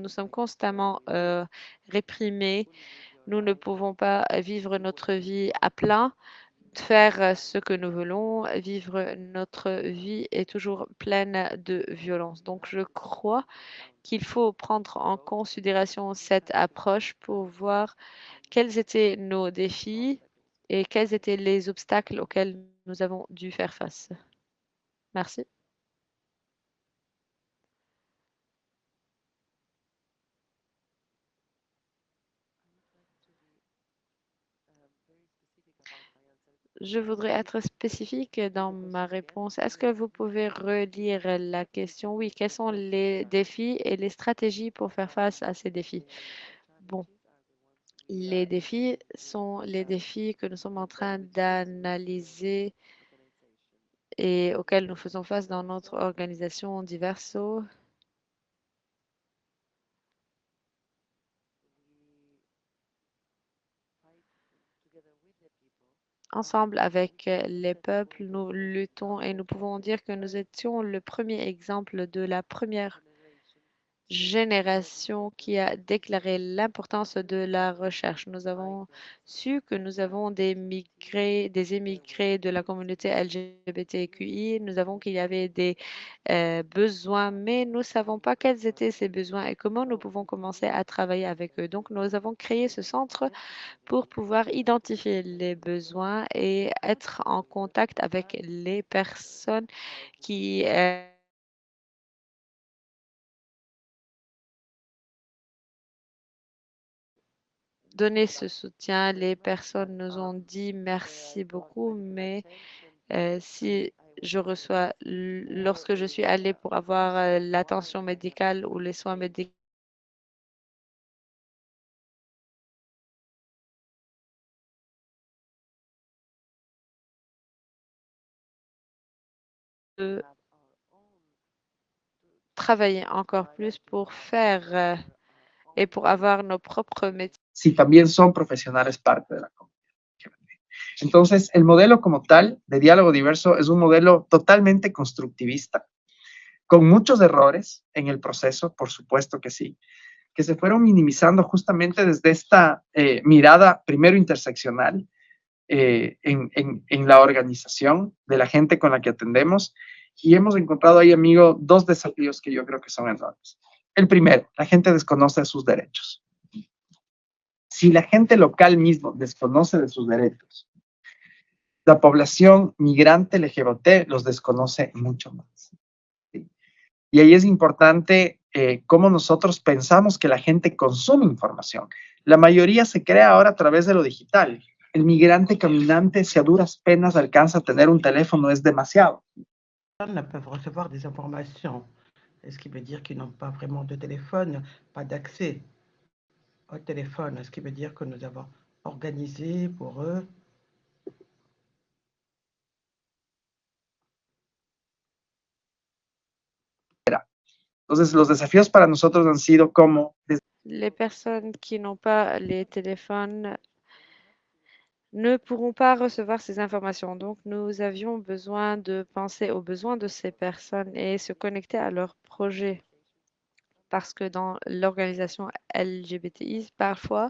sommes constamment réprimés. Nous ne pouvons pas vivre notre vie à plein, faire ce que nous voulons, vivre notre vie est toujours pleine de violence. Donc, je crois qu'il faut prendre en considération cette approche pour voir quels étaient nos défis et quels étaient les obstacles auxquels nous avons dû faire face. Merci. Je voudrais être spécifique dans ma réponse. Est-ce que vous pouvez relire la question? Oui, quels sont les défis et les stratégies pour faire face à ces défis? Bon, les défis sont les défis que nous sommes en train d'analyser et auxquels nous faisons face dans notre organisation Diverso. Ensemble avec les peuples, nous luttons et nous pouvons dire que nous étions le premier exemple de la première génération qui a déclaré l'importance de la recherche. Nous avons su que nous avons des émigrés de la communauté LGBTQI. Nous avons qu'il y avait des besoins, mais nous ne savons pas quels étaient ces besoins et comment nous pouvons commencer à travailler avec eux. Donc, nous avons créé ce centre pour pouvoir identifier les besoins et être en contact avec les personnes qui donner ce soutien. Les personnes nous ont dit merci beaucoup, mais si je reçois, lorsque je suis allée pour avoir l'attention médicale ou les soins médicaux, de travailler encore plus pour faire et pour avoir nos propres métiers. Si también son profesionales parte de la comunidad LGBT. Entonces, el modelo como tal de diálogo diverso es un modelo totalmente constructivista, con muchos errores en el proceso, por supuesto que sí, que se fueron minimizando justamente desde esta mirada primero interseccional en la organización de la gente con la que atendemos. Y hemos encontrado ahí, amigo, dos desafíos que yo creo que son enormes. El primero, la gente desconoce sus derechos. Si la gente local mismo desconoce de sus derechos, la población migrante LGBT los desconoce mucho más. ¿Sí? Y ahí es importante cómo nosotros pensamos que la gente consume información. La mayoría se crea ahora a través de lo digital. El migrante caminante, si a duras penas alcanza a tener un teléfono, es demasiado. Ne peuvent recevoir des informations, ce qui veut dire qu'ils n'ont pas vraiment de téléphone, pas d'accès au téléphone, ce qui veut dire que nous avons organisé pour eux Entonces, los desafíos para nosotros han sido como... Les personnes qui n'ont pas les téléphones ne pourront pas recevoir ces informations. Donc, nous avions besoin de penser aux besoins de ces personnes et se connecter à leurs projets. Parce que dans l'organisation LGBTI, parfois,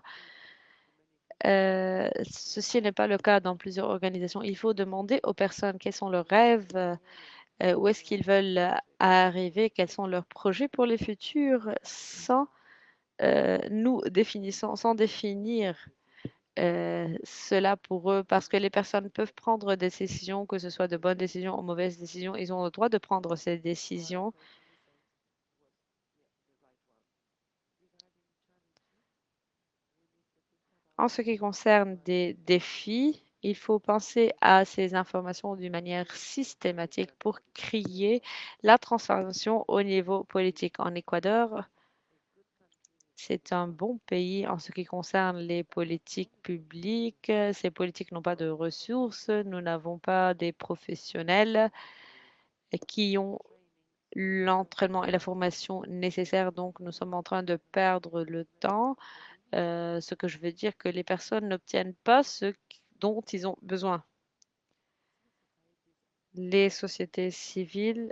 ceci n'est pas le cas dans plusieurs organisations. Il faut demander aux personnes quels sont leurs rêves, où est-ce qu'ils veulent arriver, quels sont leurs projets pour les futurs, sans sans définir cela pour eux, parce que les personnes peuvent prendre des décisions, que ce soit de bonnes décisions ou mauvaises décisions. Ils ont le droit de prendre ces décisions. En ce qui concerne des défis, il faut penser à ces informations d'une manière systématique pour créer la transformation au niveau politique. En Équateur, c'est un bon pays en ce qui concerne les politiques publiques. Ces politiques n'ont pas de ressources. Nous n'avons pas des professionnels qui ont l'entraînement et la formation nécessaires. Donc, nous sommes en train de perdre le temps. Ce que je veux dire que les personnes n'obtiennent pas ce dont ils ont besoin. Les sociétés civiles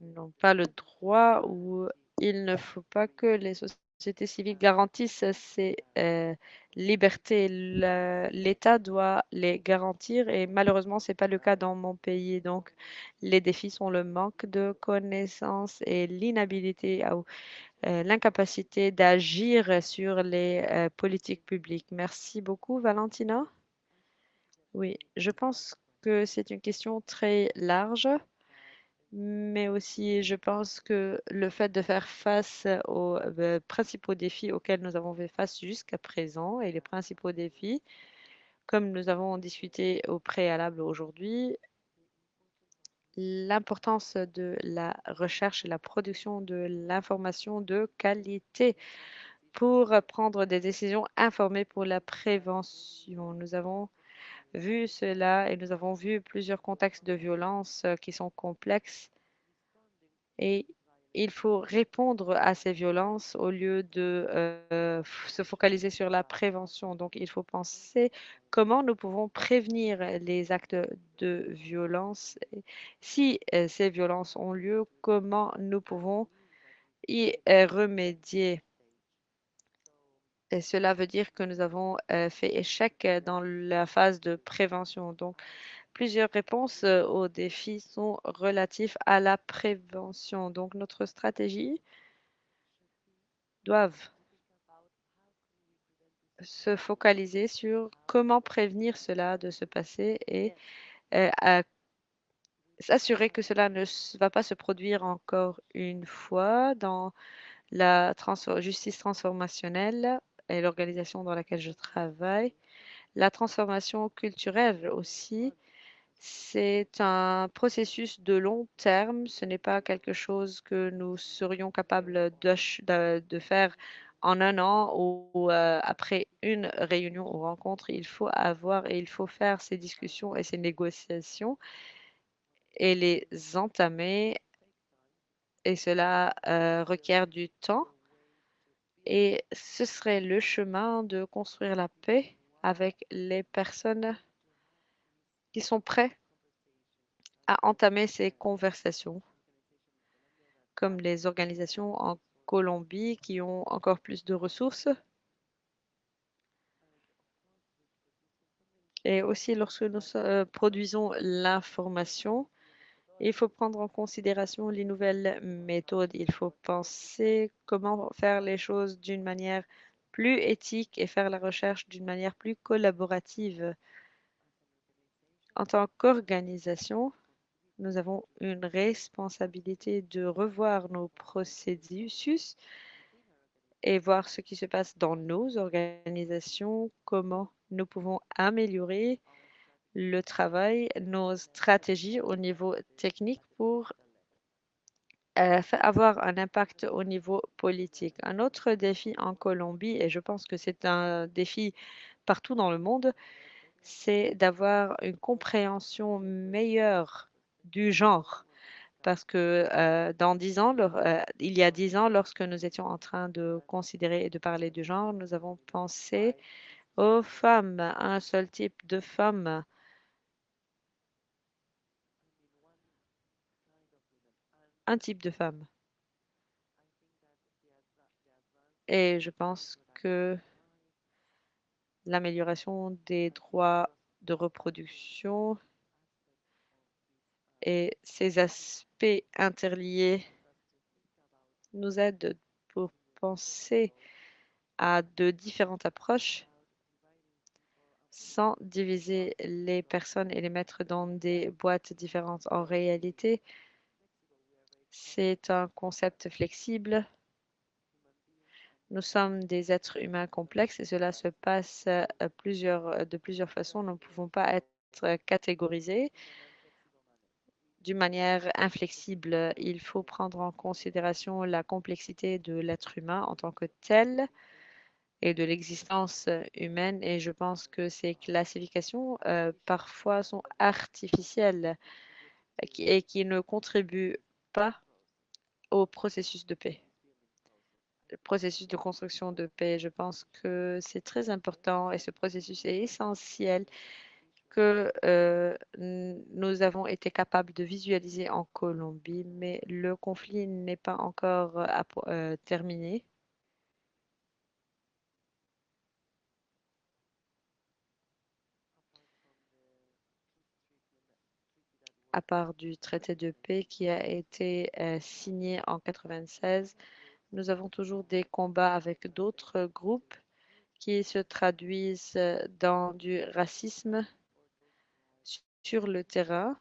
n'ont pas le droit ou il ne faut pas que les sociétés civiles garantissent ces libertés. L'État doit les garantir et malheureusement, ce n'est pas le cas dans mon pays. Donc, les défis sont le manque de connaissances et l'inhabilité, l'incapacité d'agir sur les politiques publiques. Merci beaucoup, Valentina. Oui, je pense que c'est une question très large. Mais aussi, je pense que le fait de faire face aux principaux défis auxquels nous avons fait face jusqu'à présent et les principaux défis, comme nous avons discuté au préalable aujourd'hui, l'importance de la recherche et la production de l'information de qualité pour prendre des décisions informées pour la prévention. Nous avons vu cela et nous avons vu plusieurs contextes de violence qui sont complexes et il faut répondre à ces violences au lieu de se focaliser sur la prévention. Donc, il faut penser comment nous pouvons prévenir les actes de violence. Si ces violences ont lieu, comment nous pouvons y remédier. Et cela veut dire que nous avons fait échec dans la phase de prévention. Donc, plusieurs réponses aux défis sont relatifs à la prévention. Donc, notre stratégie doivent se focaliser sur comment prévenir cela de se passer et à s'assurer que cela ne va pas se produire encore une fois dans la justice transformationnelle et l'organisation dans laquelle je travaille. La transformation culturelle aussi, c'est un processus de long terme. Ce n'est pas quelque chose que nous serions capables de faire en un an ou après une réunion ou rencontre. Il faut avoir et il faut faire ces discussions et ces négociations et les entamer. Et cela requiert du temps. Et ce serait le chemin de construire la paix avec les personnes qui sont prêtes à entamer ces conversations, comme les organisations en Colombie qui ont encore plus de ressources. Et aussi, lorsque nous produisons l'information, il faut prendre en considération les nouvelles méthodes. Il faut penser comment faire les choses d'une manière plus éthique et faire la recherche d'une manière plus collaborative. En tant qu'organisation, nous avons une responsabilité de revoir nos processus et voir ce qui se passe dans nos organisations, comment nous pouvons améliorer le travail, nos stratégies au niveau technique pour avoir un impact au niveau politique. Un autre défi en Colombie, et je pense que c'est un défi partout dans le monde, c'est d'avoir une compréhension meilleure du genre. Parce que dans 10 ans, il y a 10 ans, lorsque nous étions en train de considérer et de parler du genre, nous avons pensé aux femmes, à un seul type de femme. Un type de femme. Et je pense que l'amélioration des droits de reproduction et ces aspects interliés nous aident pour penser à de différentes approches sans diviser les personnes et les mettre dans des boîtes différentes. En réalité, c'est un concept flexible. Nous sommes des êtres humains complexes et cela se passe de plusieurs façons. Nous ne pouvons pas être catégorisés d'une manière inflexible. Il faut prendre en considération la complexité de l'être humain en tant que tel et de l'existence humaine. Et je pense que ces classifications parfois sont artificielles et qui ne contribuent pas au processus de paix. Le processus de construction de paix, je pense que c'est très important et ce processus est essentiel que nous avons été capables de visualiser en Colombie, mais le conflit n'est pas encore terminé. À part du traité de paix qui a été signé en 96, nous avons toujours des combats avec d'autres groupes qui se traduisent dans du racisme sur le terrain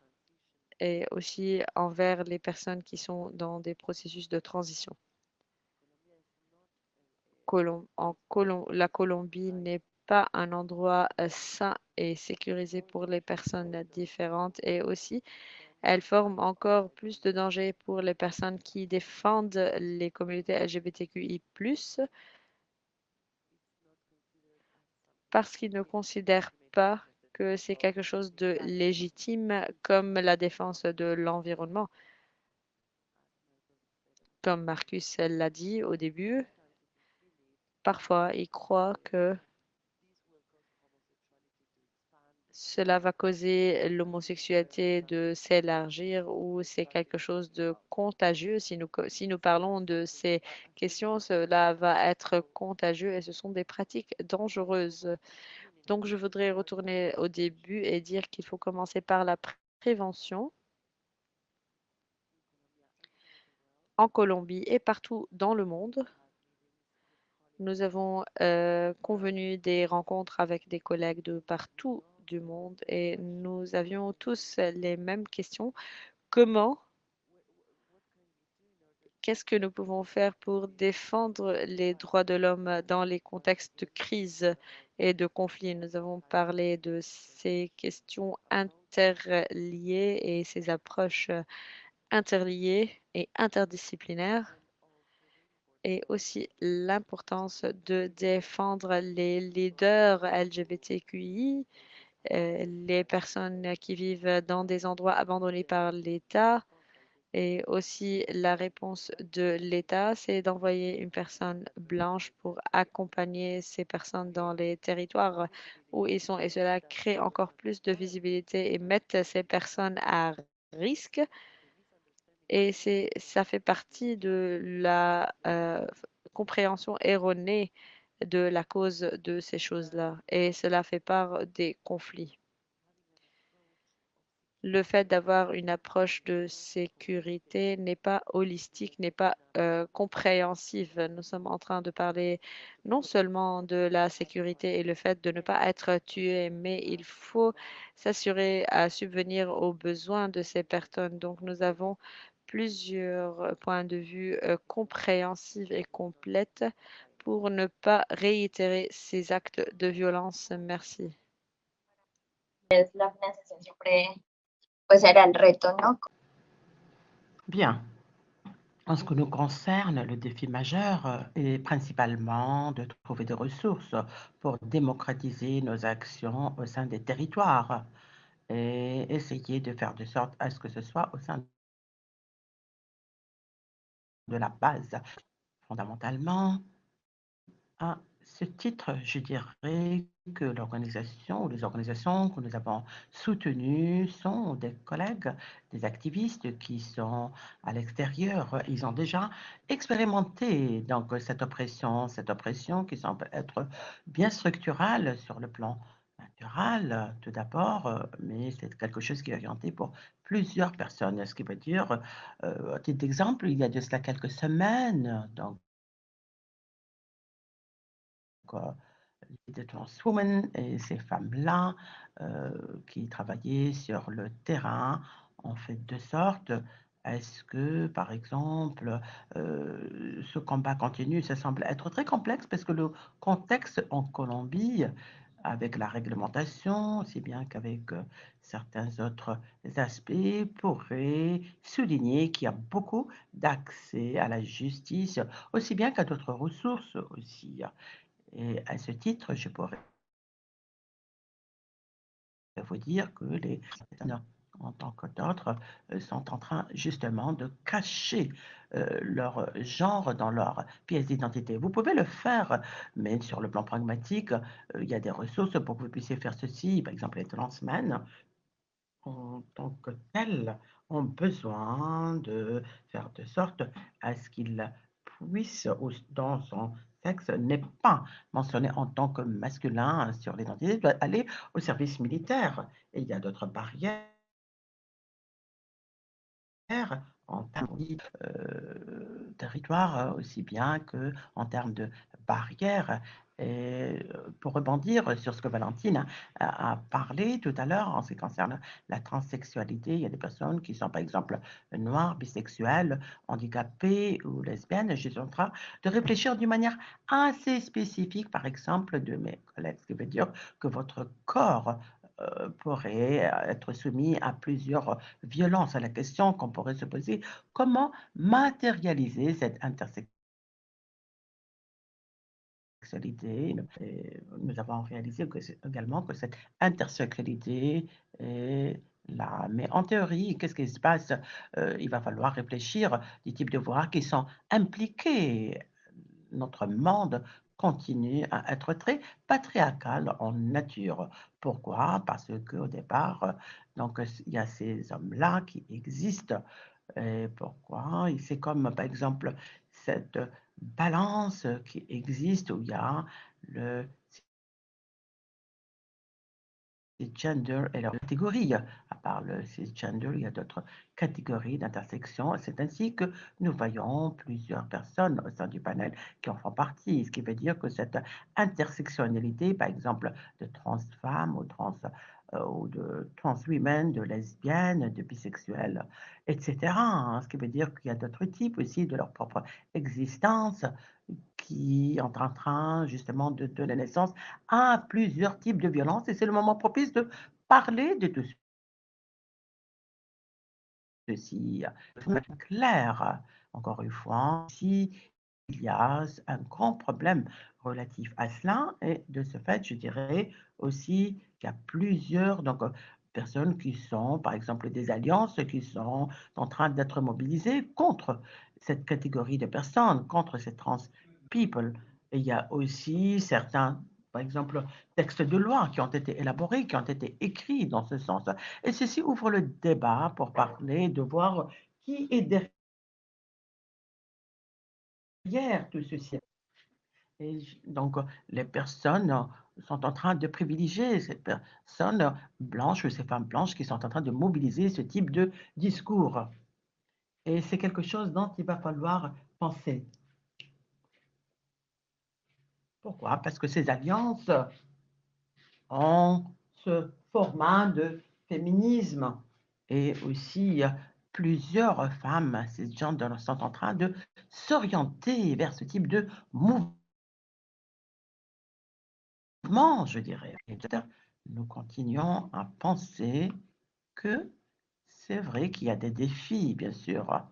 et aussi envers les personnes qui sont dans des processus de transition. La Colombie n'est pas un endroit sain et sécurisé pour les personnes différentes et aussi elle forme encore plus de dangers pour les personnes qui défendent les communautés LGBTQI+, parce qu'ils ne considèrent pas que c'est quelque chose de légitime comme la défense de l'environnement. Comme Marcus l'a dit au début, parfois ils croient que cela va causer l'homosexualité de s'élargir ou c'est quelque chose de contagieux. Si nous parlons de ces questions, cela va être contagieux et ce sont des pratiques dangereuses. Donc, je voudrais retourner au début et dire qu'il faut commencer par la prévention en Colombie et partout dans le monde. Nous avons convenu des rencontres avec des collègues de partout du monde et nous avions tous les mêmes questions. Qu'est-ce que nous pouvons faire pour défendre les droits de l'homme dans les contextes de crise et de conflit? Nous avons parlé de ces questions interliées et ces approches interliées et interdisciplinaires et aussi l'importance de défendre les leaders LGBTQI, les personnes qui vivent dans des endroits abandonnés par l'État. Et aussi, la réponse de l'État, c'est d'envoyer une personne blanche pour accompagner ces personnes dans les territoires où ils sont. Et cela crée encore plus de visibilité et met ces personnes à risque. Et ça fait partie de la compréhension erronée de la cause de ces choses-là. Et cela fait part des conflits. Le fait d'avoir une approche de sécurité n'est pas holistique, n'est pas compréhensive. Nous sommes en train de parler non seulement de la sécurité et le fait de ne pas être tué, mais il faut s'assurer à subvenir aux besoins de ces personnes. Donc, nous avons plusieurs points de vue compréhensifs et complètes pour ne pas réitérer ces actes de violence. Merci. La financiación siempre pues era el reto, ¿no? Bien. En ce qui nous concerne, le défi majeur est principalement de trouver des ressources pour démocratiser nos actions au sein des territoires et essayer de faire de sorte à ce que ce soit au sein de la base. Fondamentalement, à ce titre, je dirais que l'organisation ou les organisations que nous avons soutenues sont des collègues, des activistes qui sont à l'extérieur. Ils ont déjà expérimenté donc cette oppression qui semble être bien structurale sur le plan natural, tout d'abord, mais c'est quelque chose qui est orienté pour plusieurs personnes. Ce qui veut dire, à titre d'exemple, il y a de cela quelques semaines, donc les trans women et ces femmes-là qui travaillaient sur le terrain ont fait de sorte est-ce que, par exemple, ce combat continue, ça semble être très complexe parce que le contexte en Colombie, avec la réglementation, aussi bien qu'avec certains autres aspects, pourrait souligner qu'il y a beaucoup d'accès à la justice, aussi bien qu'à d'autres ressources aussi. Et à ce titre, je pourrais vous dire que les en tant que d'autres sont en train justement de cacher leur genre dans leur pièce d'identité. Vous pouvez le faire, mais sur le plan pragmatique, il y a des ressources pour que vous puissiez faire ceci. Par exemple, les transmen en tant que tels ont besoin de faire de sorte à ce qu'ils puissent, dans son sexe, n'est pas mentionné en tant que masculin sur l'identité, doit aller au service militaire. Et il y a d'autres barrières en termes de territoire, aussi bien qu'en termes de barrières. Et pour rebondir sur ce que Valentine a parlé tout à l'heure en ce qui concerne la transsexualité, il y a des personnes qui sont par exemple noires, bisexuelles, handicapées ou lesbiennes. Je suis en train de réfléchir d'une manière assez spécifique, par exemple, de mes collègues, ce qui veut dire que votre corps pourrait être soumis à plusieurs violences. La question qu'on pourrait se poser, comment matérialiser cette intersectionnalité? Nous avons réalisé également que cette intersectionnalité est là. Mais en théorie, qu'est-ce qui se passe? Il va falloir réfléchir des types de voix qui sont impliqués. Notre monde continue à être très patriarcale en nature. Pourquoi? Parce qu'au départ, donc, il y a ces hommes-là qui existent. Et pourquoi? Et c'est comme, par exemple, cette balance qui existe où il y a le cisgender et leurs catégories. À part le cisgender, il y a d'autres catégories d'intersection. C'est ainsi que nous voyons plusieurs personnes au sein du panel qui en font partie, ce qui veut dire que cette intersectionnalité, par exemple, de trans femmes ou de trans women, de lesbiennes, de bisexuelles, etc. Ce qui veut dire qu'il y a d'autres types aussi de leur propre existence qui sont en train justement de donner naissance à plusieurs types de violences et c'est le moment propice de parler de tout ceci. Clair, encore une fois, si il y a un grand problème relatif à cela et de ce fait, je dirais aussi qu'il y a plusieurs personnes qui sont, par exemple, des alliances qui sont en train d'être mobilisées contre cette catégorie de personnes, contre ces trans people. Et il y a aussi certains, par exemple, textes de loi qui ont été élaborés, qui ont été écrits dans ce sens. Et ceci ouvre le débat pour parler, de voir qui est derrière tout ceci. Et donc, les personnes sont en train de privilégier ces personnes blanches ou ces femmes blanches qui sont en train de mobiliser ce type de discours. Et c'est quelque chose dont il va falloir penser. Pourquoi? Parce que ces alliances ont ce format de féminisme et aussi plusieurs femmes, ces gens sont en train de s'orienter vers ce type de mouvement, je dirais. Nous continuons à penser que c'est vrai qu'il y a des défis, bien sûr,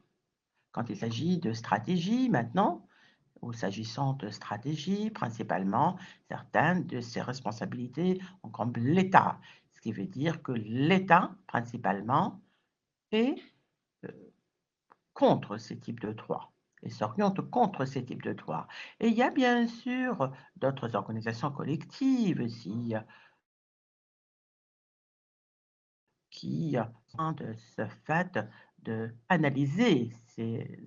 quand il s'agit de stratégie maintenant, ou s'agissant de stratégie, principalement, certaines de ces responsabilités incombent l'État, ce qui veut dire que l'État, principalement, est contre ces types de droits et s'oriente contre ces types de droits. Et il y a bien sûr d'autres organisations collectives aussi qui sont de ce fait d'analyser ces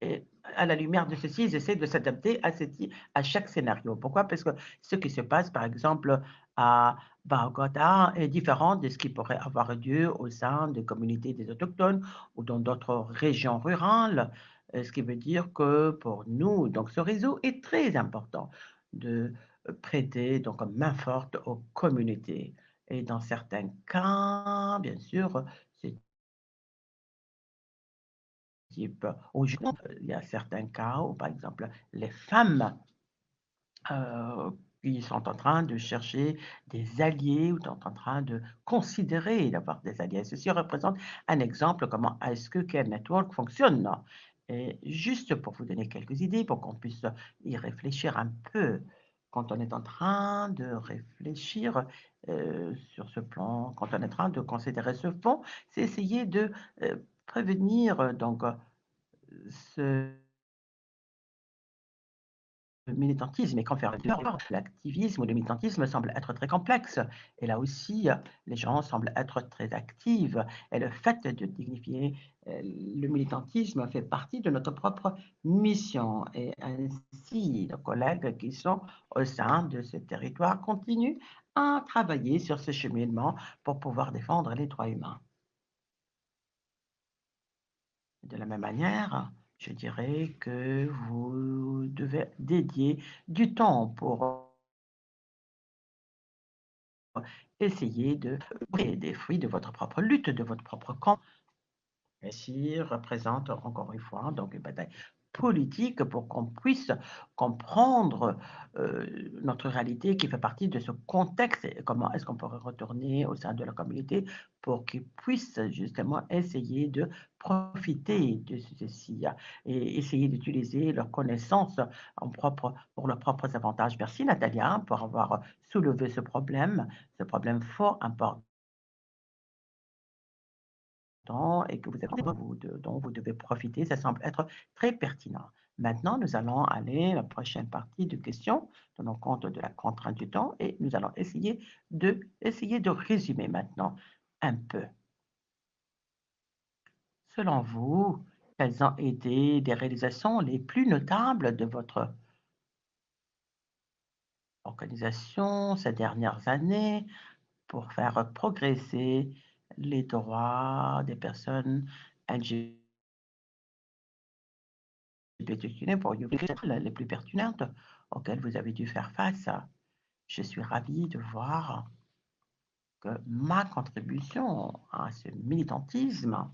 et à la lumière de ceci, ils essaient de s'adapter à chaque scénario. Pourquoi? Parce que ce qui se passe, par exemple, à Bogota est différent de ce qui pourrait avoir lieu au sein des communautés des autochtones ou dans d'autres régions rurales. Ce qui veut dire que pour nous, donc ce réseau est très important de prêter donc main forte aux communautés. Et dans certains cas, bien sûr, c'est type, il y a certains cas où, par exemple, les femmes qui sont en train de chercher des alliés ou sont en train de considérer d'avoir des alliés. Ceci représente un exemple comment est-ce que Care Network fonctionne. Et juste pour vous donner quelques idées, pour qu'on puisse y réfléchir un peu, quand on est en train de réfléchir sur ce plan, quand on est en train de considérer ce fond, c'est essayer de prévenir ce le militantisme et qu'en faire l'activisme ou le militantisme semble être très complexe. Et là aussi, les gens semblent être très actifs. Et le fait de dignifier le militantisme fait partie de notre propre mission. Et ainsi, nos collègues qui sont au sein de ce territoire continuent à travailler sur ce cheminement pour pouvoir défendre les droits humains. De la même manière, je dirais que vous devez dédier du temps pour essayer de des fruits de votre propre lutte, de votre propre camp. Ici représente encore une fois donc une bataille politique pour qu'on puisse comprendre notre réalité qui fait partie de ce contexte et comment est-ce qu'on pourrait retourner au sein de la communauté pour qu'ils puissent justement essayer de profiter de ceci et essayer d'utiliser leurs connaissances pour leurs propres avantages. Merci Natalia pour avoir soulevé ce problème fort important et que vous avez, dont vous devez profiter. Ça semble être très pertinent. Maintenant, nous allons aller à la prochaine partie de questions, tenant compte de la contrainte du temps, et nous allons essayer de résumer maintenant un peu. Selon vous, quelles ont été les réalisations les plus notables de votre organisation ces dernières années pour faire progresser les droits des personnes LGBTQ, pour les plus pertinentes auxquelles vous avez dû faire face? Je suis ravie de voir que ma contribution à ce militantisme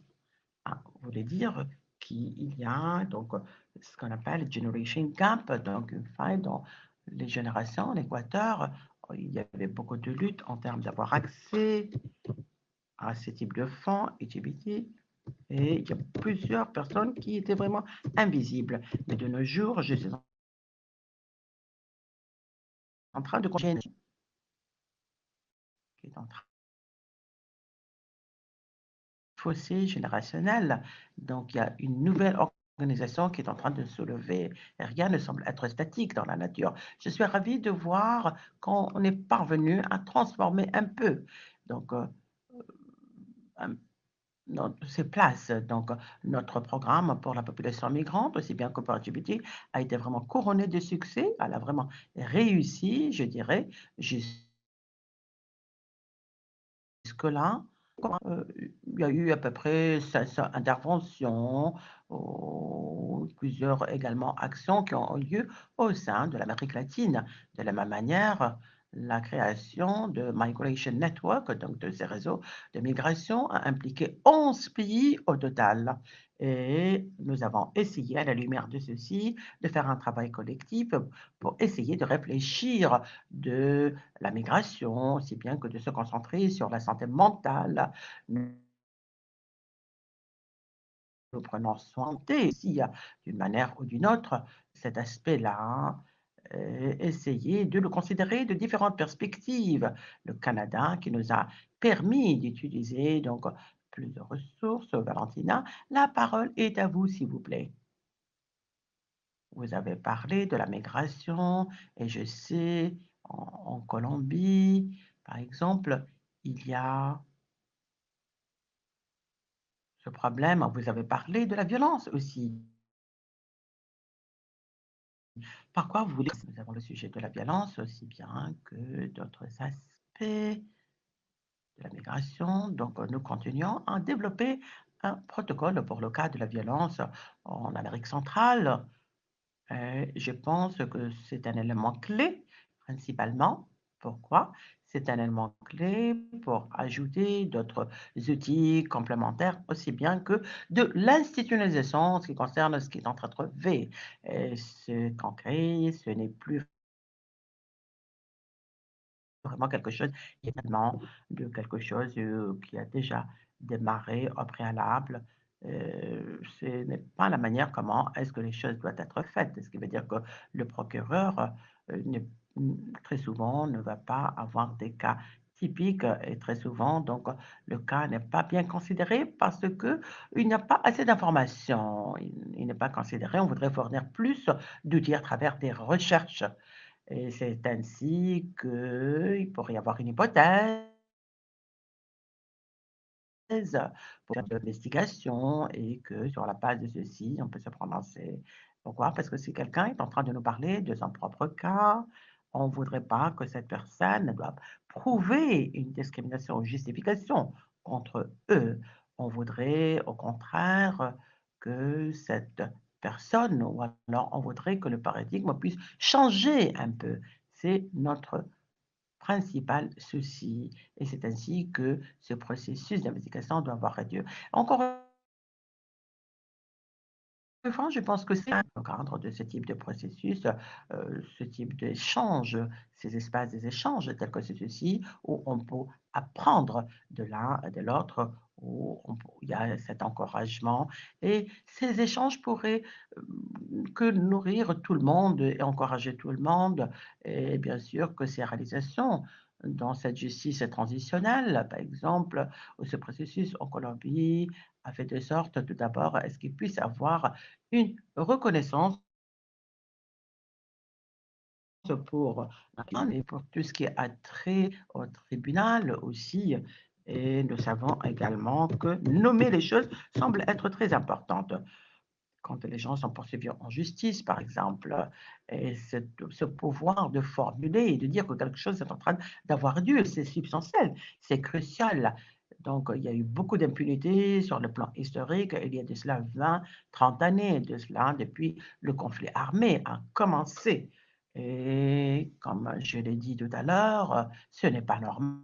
voulait dire qu'il y a donc ce qu'on appelle Generation Gap, donc une faille dans les générations en Équateur. Il y avait beaucoup de luttes en termes d'avoir accès à ce type de fonds LGBT, et il y a plusieurs personnes qui étaient vraiment invisibles. Mais de nos jours, je suis en train de continuer, qui est en train fossé générationnel. Donc, il y a une nouvelle organisation qui est en train de se lever. Et rien ne semble être statique dans la nature. Je suis ravie de voir qu'on est parvenu à transformer un peu donc, ces places. Donc, notre programme pour la population migrante, aussi bien que pour LGBT, a été vraiment couronné de succès. Elle a vraiment réussi, je dirais, jusque-là. Il y a eu à peu près 500 interventions, plusieurs également actions qui ont eu lieu au sein de l'Amérique latine. De la même manière, la création de Migration Network, donc de ces réseaux de migration, a impliqué 11 pays au total. Et nous avons essayé, à la lumière de ceci, de faire un travail collectif pour essayer de réfléchir de la migration, aussi bien que de se concentrer sur la santé mentale. Nous prenons soin aussi, d'une manière ou d'une autre, cet aspect-là, essayer de le considérer de différentes perspectives. Le Canada qui nous a permis d'utiliser donc plus de ressources. Valentina, la parole est à vous, s'il vous plaît. Vous avez parlé de la migration et je sais, en Colombie, par exemple, il y a ce problème. Vous avez parlé de la violence aussi. Par quoi vous voulez? Nous avons le sujet de la violence aussi bien que d'autres aspects de la migration. Donc, nous continuons à développer un protocole pour le cas de la violence en Amérique centrale. Je pense que c'est un élément clé, principalement. Pourquoi? C'est un élément clé pour ajouter d'autres outils complémentaires, aussi bien que de l'institutionnalisation en ce qui concerne ce qui est en train de V. Ce qu'on crée, ce n'est plus vraiment quelque chose qui est maintenant de quelque chose qui a déjà démarré au préalable. Ce n'est pas la manière comment est-ce que les choses doivent être faites. Ce qui veut dire que le procureur très souvent ne va pas avoir des cas typiques et très souvent, donc, le cas n'est pas bien considéré parce que il n'y a pas assez d'informations. Il n'est pas considéré. On voudrait fournir plus d'outils à travers des recherches. Et c'est ainsi qu'il pourrait y avoir une hypothèse pour faire de l'investigation et que sur la base de ceci, on peut se prononcer. Pourquoi? Parce que si quelqu'un est en train de nous parler de son propre cas, on ne voudrait pas que cette personne doive prouver une discrimination ou justification contre eux. On voudrait au contraire que cette personne, ou alors on voudrait que le paradigme puisse changer un peu. C'est notre principal souci. Et c'est ainsi que ce processus d'investigation doit avoir lieu. Encore une fois, je pense que c'est dans le cadre de ce type de processus, ce type d'échange, ces espaces des échanges tels que ceci, où on peut apprendre de l'un et de l'autre, où il y a cet encouragement. Et ces échanges pourraient que nourrir tout le monde et encourager tout le monde. Et bien sûr que ces réalisations dans cette justice transitionnelle, par exemple, où ce processus en Colombie a fait de sorte, tout d'abord, à ce qu'il puisse avoir une reconnaissance pour, et pour tout ce qui a trait au tribunal aussi. Et nous savons également que nommer les choses semble être très importante. Quand les gens sont poursuivis en justice, par exemple, et ce pouvoir de formuler et de dire que quelque chose est en train d'avoir lieu, c'est substantiel, c'est crucial. Donc, il y a eu beaucoup d'impunité sur le plan historique. Il y a de cela 20, 30 années de cela, depuis le conflit armé a commencé. Et comme je l'ai dit tout à l'heure, ce n'est pas normal.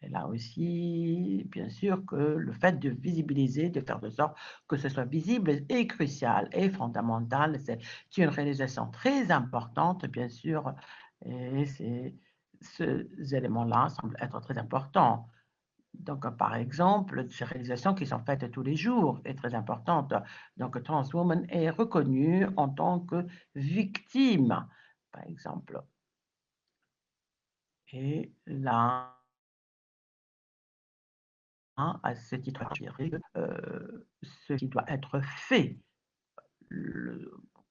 Et là aussi, bien sûr que le fait de visibiliser, de faire de sorte que ce soit visible est crucial et fondamental. C'est une réalisation très importante, bien sûr, et ces éléments-là semblent être très importants. Donc, par exemple, ces réalisations qui sont faites tous les jours est très importante. Donc, Trans Woman est reconnue en tant que victime, par exemple. Et là, à ce titre, je dirais ce qui doit être fait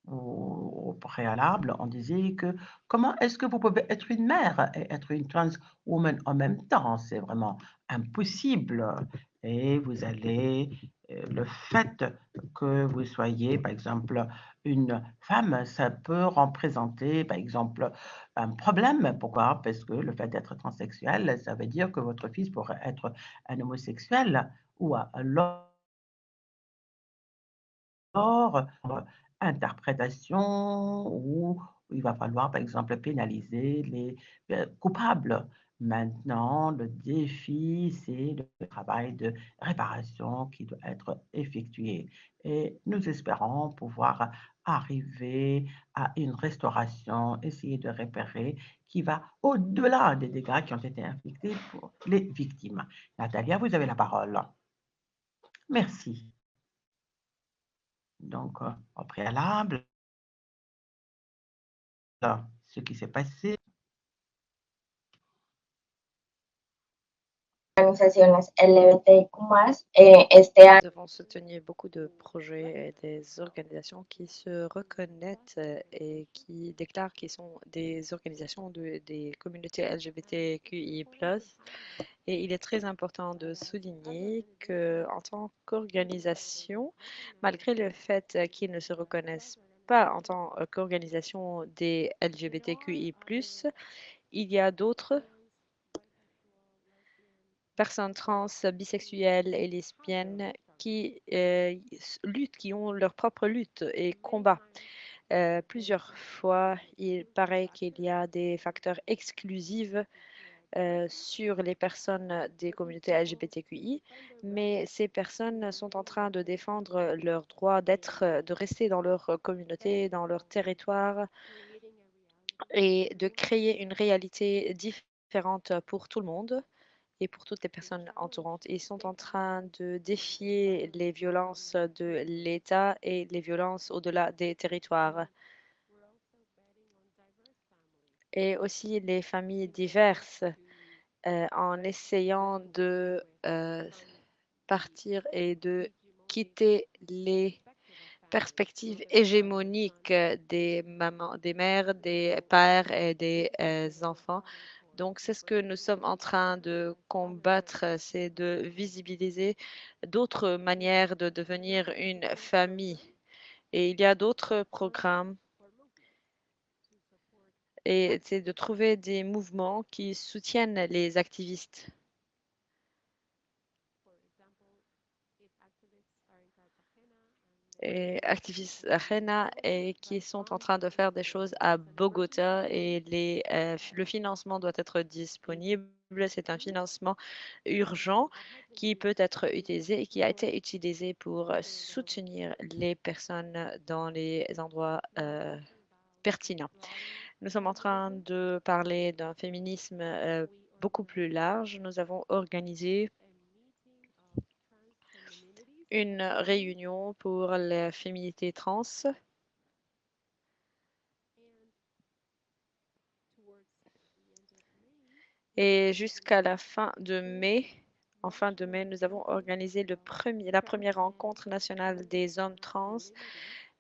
au préalable, on disait que comment est-ce que vous pouvez être une mère et être une trans woman en même temps? C'est vraiment impossible. Et vous allez, le fait que vous soyez, par exemple, une femme, ça peut représenter, par exemple, un problème. Pourquoi? Parce que le fait d'être transsexuel, ça veut dire que votre fils pourrait être un homosexuel ou alors interprétation où il va falloir, par exemple, pénaliser les coupables. Maintenant, le défi, c'est le travail de réparation qui doit être effectué. Et nous espérons pouvoir arriver à une restauration, essayer de réparer, qui va au-delà des dégâts qui ont été infligés pour les victimes. Natalia, vous avez la parole. Merci. Donc, au préalable, ce qui s'est passé. Organizaciones LGBTIQ+, este año. Nous avons soutenu beaucoup de projets et des organisations qui se reconnaissent et qui déclarent qu'ils sont des organisations des communautés LGBTQI+. Et il est très important de souligner qu'en tant qu'organisation, malgré le fait qu'ils ne se reconnaissent pas en tant qu'organisation des LGBTQI+, il y a d'autres personnes trans, bisexuelles et lesbiennes qui luttent, qui ont leur propre lutte et combat. Plusieurs fois, il paraît qu'il y a des facteurs exclusifs sur les personnes des communautés LGBTQI, mais ces personnes sont en train de défendre leur droit d'être, de rester dans leur communauté, dans leur territoire et de créer une réalité différente pour tout le monde et pour toutes les personnes entourantes. Ils sont en train de défier les violences de l'État et les violences au-delà des territoires. Et aussi les familles diverses en essayant de partir et de quitter les perspectives hégémoniques des mamans, des mères, des pères et des enfants. Donc, c'est ce que nous sommes en train de combattre, c'est de visibiliser d'autres manières de devenir une famille. Et il y a d'autres programmes et c'est de trouver des mouvements qui soutiennent les activistes. Et activistes Arena et qui sont en train de faire des choses à Bogota et le financement doit être disponible. C'est un financement urgent qui peut être utilisé et qui a été utilisé pour soutenir les personnes dans les endroits pertinents. Nous sommes en train de parler d'un féminisme beaucoup plus large. Nous avons organisé une réunion pour la féminité trans. Et jusqu'à la fin de mai, En fin de mai, nous avons organisé la première rencontre nationale des hommes trans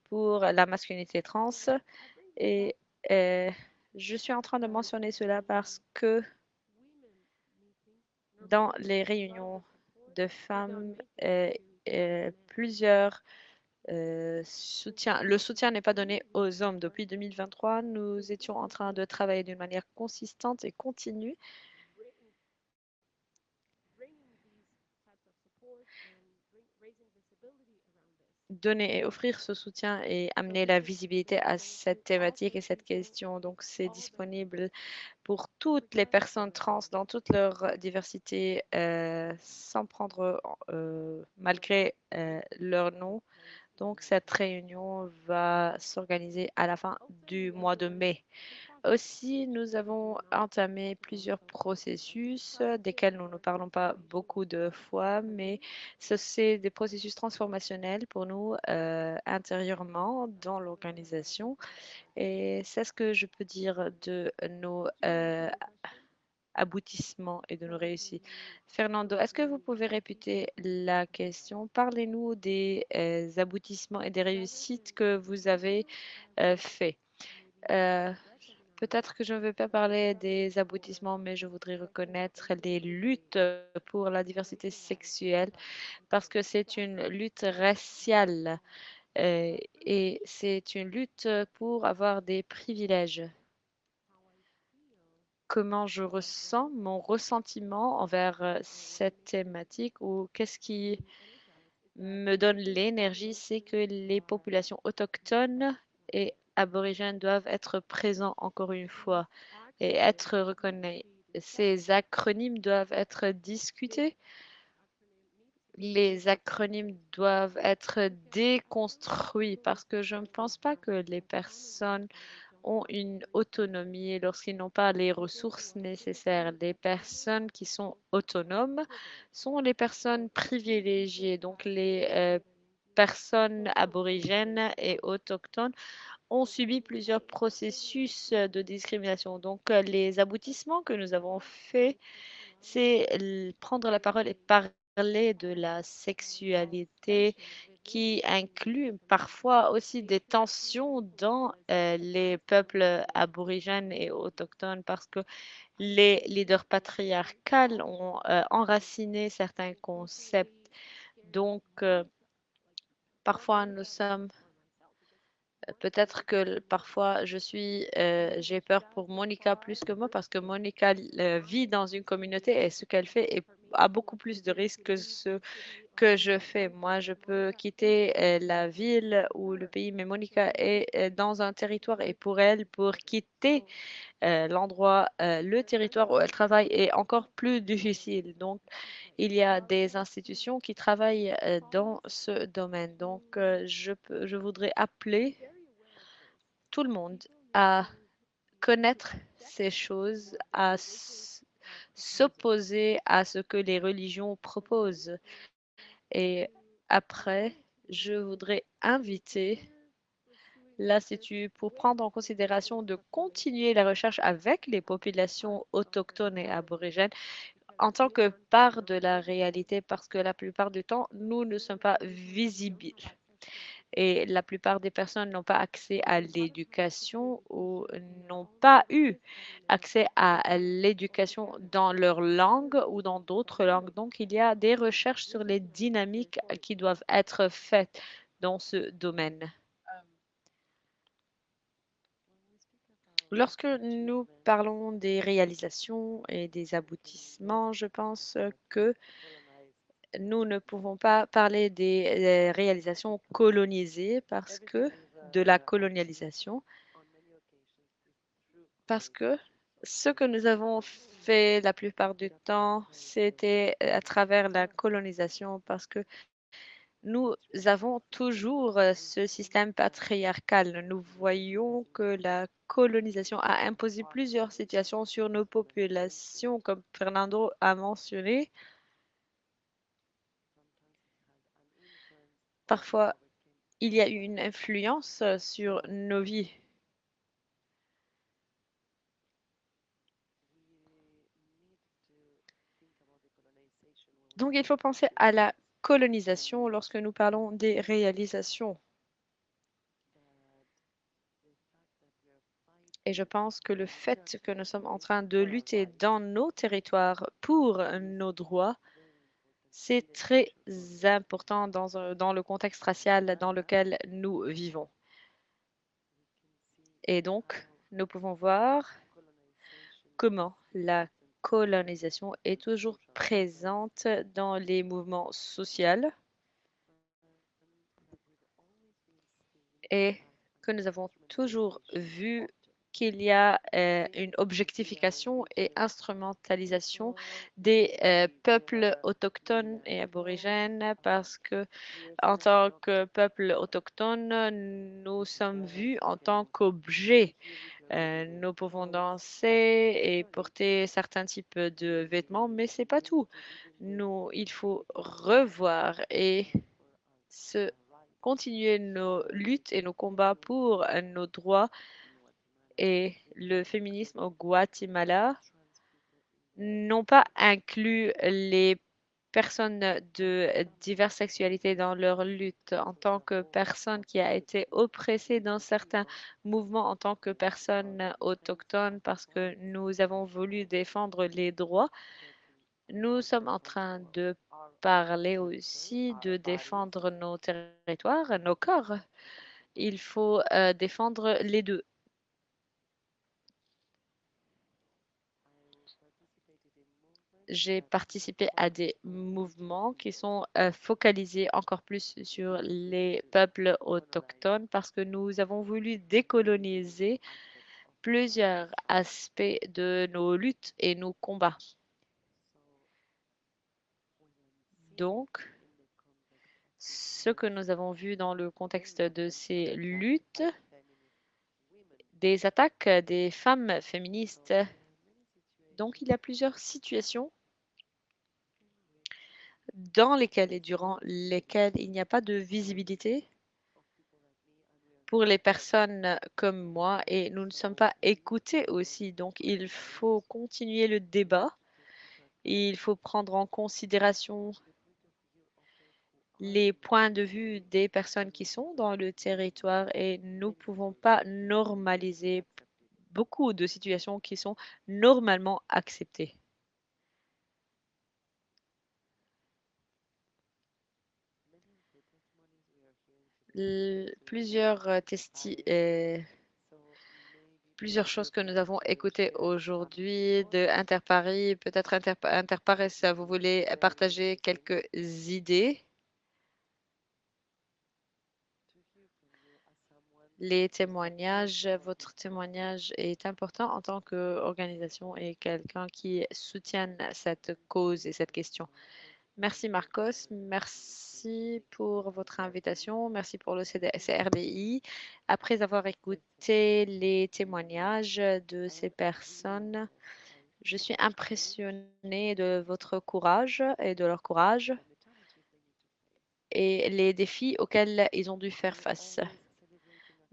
pour la masculinité trans. Et je suis en train de mentionner cela parce que dans les réunions de femmes, plusieurs le soutien n'est pas donné aux hommes. Depuis 2023, nous étions en train de travailler d'une manière consistante et continue donner et offrir ce soutien et amener la visibilité à cette thématique et cette question. Donc, c'est disponible pour toutes les personnes trans dans toute leur diversité, sans prendre, malgré leur nom. Donc, cette réunion va s'organiser à la fin du mois de mai. Aussi, nous avons entamé plusieurs processus desquels nous ne parlons pas beaucoup de fois, mais c'est des processus transformationnels pour nous intérieurement dans l'organisation. Et c'est ce que je peux dire de nos aboutissements et de nos réussites. Fernando, est-ce que vous pouvez répéter la question? Parlez-nous des aboutissements et des réussites que vous avez fait. Euh, Peut-être que je ne vais pas parler des aboutissements, mais je voudrais reconnaître les luttes pour la diversité sexuelle parce que c'est une lutte raciale et c'est une lutte pour avoir des privilèges. Comment je ressens mon ressentiment envers cette thématique ou qu'est-ce qui me donne l'énergie, c'est que les populations autochtones et aborigènes doivent être présents encore une fois et être reconnus. Ces acronymes doivent être discutés. Les acronymes doivent être déconstruits parce que je ne pense pas que les personnes ont une autonomie lorsqu'ils n'ont pas les ressources nécessaires. Les personnes qui sont autonomes sont les personnes privilégiées. Donc, les personnes aborigènes et autochtones ont subi plusieurs processus de discrimination. Donc, les aboutissements que nous avons faits, c'est prendre la parole et parler de la sexualité qui inclut parfois aussi des tensions dans les peuples aborigènes et autochtones parce que les leaders patriarcales ont enraciné certains concepts. Donc, parfois, nous sommes peut-être que parfois j'ai peur pour Monica plus que moi parce que Monica vit dans une communauté et ce qu'elle fait a beaucoup plus de risques que ce que je fais. Moi, je peux quitter la ville ou le pays, mais Monica est dans un territoire et pour elle, pour quitter le territoire où elle travaille est encore plus difficile. Donc, il y a des institutions qui travaillent dans ce domaine. Donc, je voudrais appeler tout le monde à connaître ces choses, à s'opposer à ce que les religions proposent. Et après, je voudrais inviter l'Institut pour prendre en considération de continuer la recherche avec les populations autochtones et aborigènes en tant que part de la réalité parce que la plupart du temps, nous ne sommes pas visibles. Et la plupart des personnes n'ont pas accès à l'éducation ou n'ont pas eu accès à l'éducation dans leur langue ou dans d'autres langues. Donc, il y a des recherches sur les dynamiques qui doivent être faites dans ce domaine. Lorsque nous parlons des réalisations et des aboutissements, je pense que nous ne pouvons pas parler des réalisations colonisées parce que de la colonialisation, parce que ce que nous avons fait la plupart du temps, c'était à travers la colonisation parce que nous avons toujours ce système patriarcal. Nous voyons que la colonisation a imposé plusieurs situations sur nos populations, comme Fernando a mentionné. Parfois, il y a eu une influence sur nos vies. Donc, il faut penser à la colonisation lorsque nous parlons des réalisations. Et je pense que le fait que nous sommes en train de lutter dans nos territoires pour nos droits, c'est très important dans le contexte racial dans lequel nous vivons. Et donc, nous pouvons voir comment la colonisation est toujours présente dans les mouvements sociaux et que nous avons toujours vu qu'il y a une objectification et instrumentalisation des peuples autochtones et aborigènes parce que en tant que peuple autochtone, nous sommes vus en tant qu'objets. Nous pouvons danser et porter certains types de vêtements, mais c'est pas tout. Il faut revoir et continuer nos luttes et nos combats pour nos droits et le féminisme au Guatemala n'ont pas inclus les personnes de diverses sexualités dans leur lutte en tant que personne qui a été oppressée dans certains mouvements en tant que personne autochtone parce que nous avons voulu défendre les droits. Nous sommes en train de parler aussi de défendre nos territoires, nos corps. Il faut défendre les deux. J'ai participé à des mouvements qui sont focalisés encore plus sur les peuples autochtones parce que nous avons voulu décoloniser plusieurs aspects de nos luttes et nos combats. Donc, ce que nous avons vu dans le contexte de ces luttes, des attaques des femmes féministes. Donc, il y a plusieurs situations dans lesquelles et durant lesquelles il n'y a pas de visibilité pour les personnes comme moi et nous ne sommes pas écoutés aussi. Donc, il faut continuer le débat. Il faut prendre en considération les points de vue des personnes qui sont dans le territoire et nous ne pouvons pas normaliser beaucoup de situations qui sont normalement acceptées. Plusieurs choses que nous avons écoutées aujourd'hui de Interparis, peut-être Interpares, vous voulez partager quelques idées? Les témoignages, votre témoignage est important en tant qu'organisation et quelqu'un qui soutient cette cause et cette question. Merci Marcos, merci pour votre invitation, merci pour le CRDI. Après avoir écouté les témoignages de ces personnes, je suis impressionnée de votre courage et de leur courage et les défis auxquels ils ont dû faire face.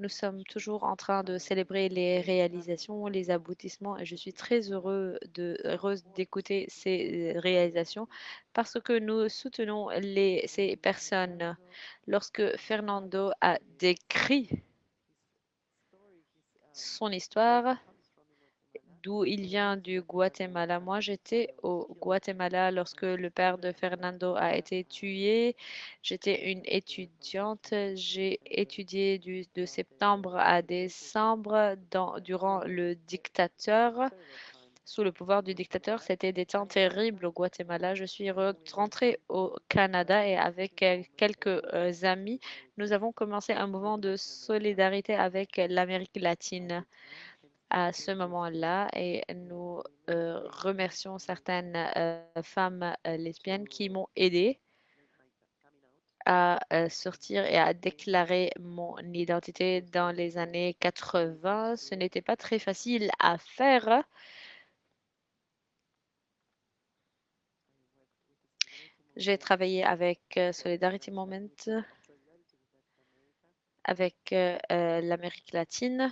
Nous sommes toujours en train de célébrer les réalisations, les aboutissements et je suis très heureuse d'écouter ces réalisations parce que nous soutenons ces personnes. Lorsque Fernando a décrit son histoire, d'où il vient du Guatemala. Moi, j'étais au Guatemala lorsque le père de Fernando a été tué. J'étais une étudiante. J'ai étudié de septembre à décembre durant le dictateur. Sous le pouvoir du dictateur, c'était des temps terribles au Guatemala. Je suis rentrée au Canada et avec quelques amis, nous avons commencé un mouvement de solidarité avec l'Amérique latine à ce moment-là et nous remercions certaines femmes lesbiennes qui m'ont aidé à sortir et à déclarer mon identité dans les années 80. Ce n'était pas très facile à faire. J'ai travaillé avec Solidarity Moment, avec l'Amérique latine.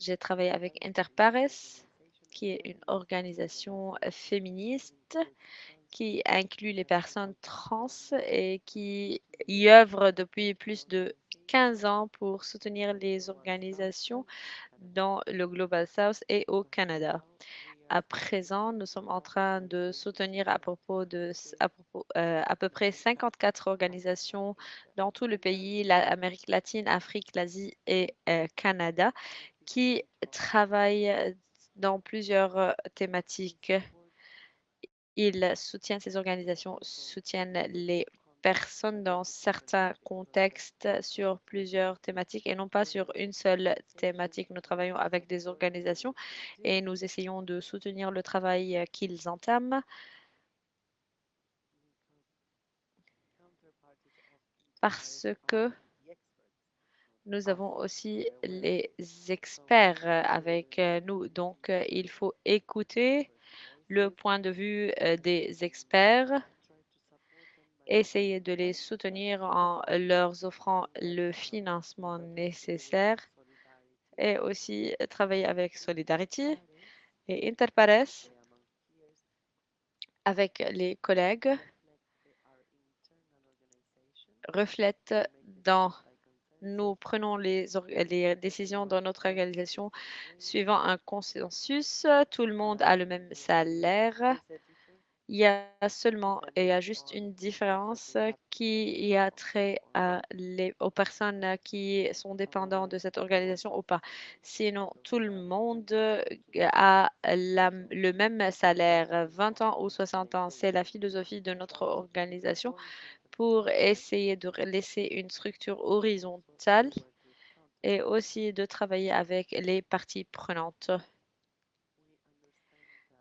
J'ai travaillé avec Interpares, qui est une organisation féministe qui inclut les personnes trans et qui y œuvre depuis plus de 15 ans pour soutenir les organisations dans le Global South et au Canada. À présent, nous sommes en train de soutenir à peu près 54 organisations dans tout le pays, l'Amérique latine, Afrique, l'Asie et Canada, qui travaillent dans plusieurs thématiques. Ces organisations soutiennent les personnes dans certains contextes sur plusieurs thématiques et non pas sur une seule thématique. Nous travaillons avec des organisations et nous essayons de soutenir le travail qu'ils entament parce que nous avons aussi les experts avec nous. Donc, il faut écouter le point de vue des experts, essayer de les soutenir en leur offrant le financement nécessaire et aussi travailler avec Solidarity et Interpares, avec les collègues, reflète dans nous prenons les décisions dans notre organisation suivant un consensus. Tout le monde a le même salaire. Il y a juste une différence qui a trait aux personnes qui sont dépendantes de cette organisation ou pas. Sinon, tout le monde a le même salaire, 20 ans ou 60 ans. C'est la philosophie de notre organisation pour essayer de laisser une structure horizontale et aussi de travailler avec les parties prenantes.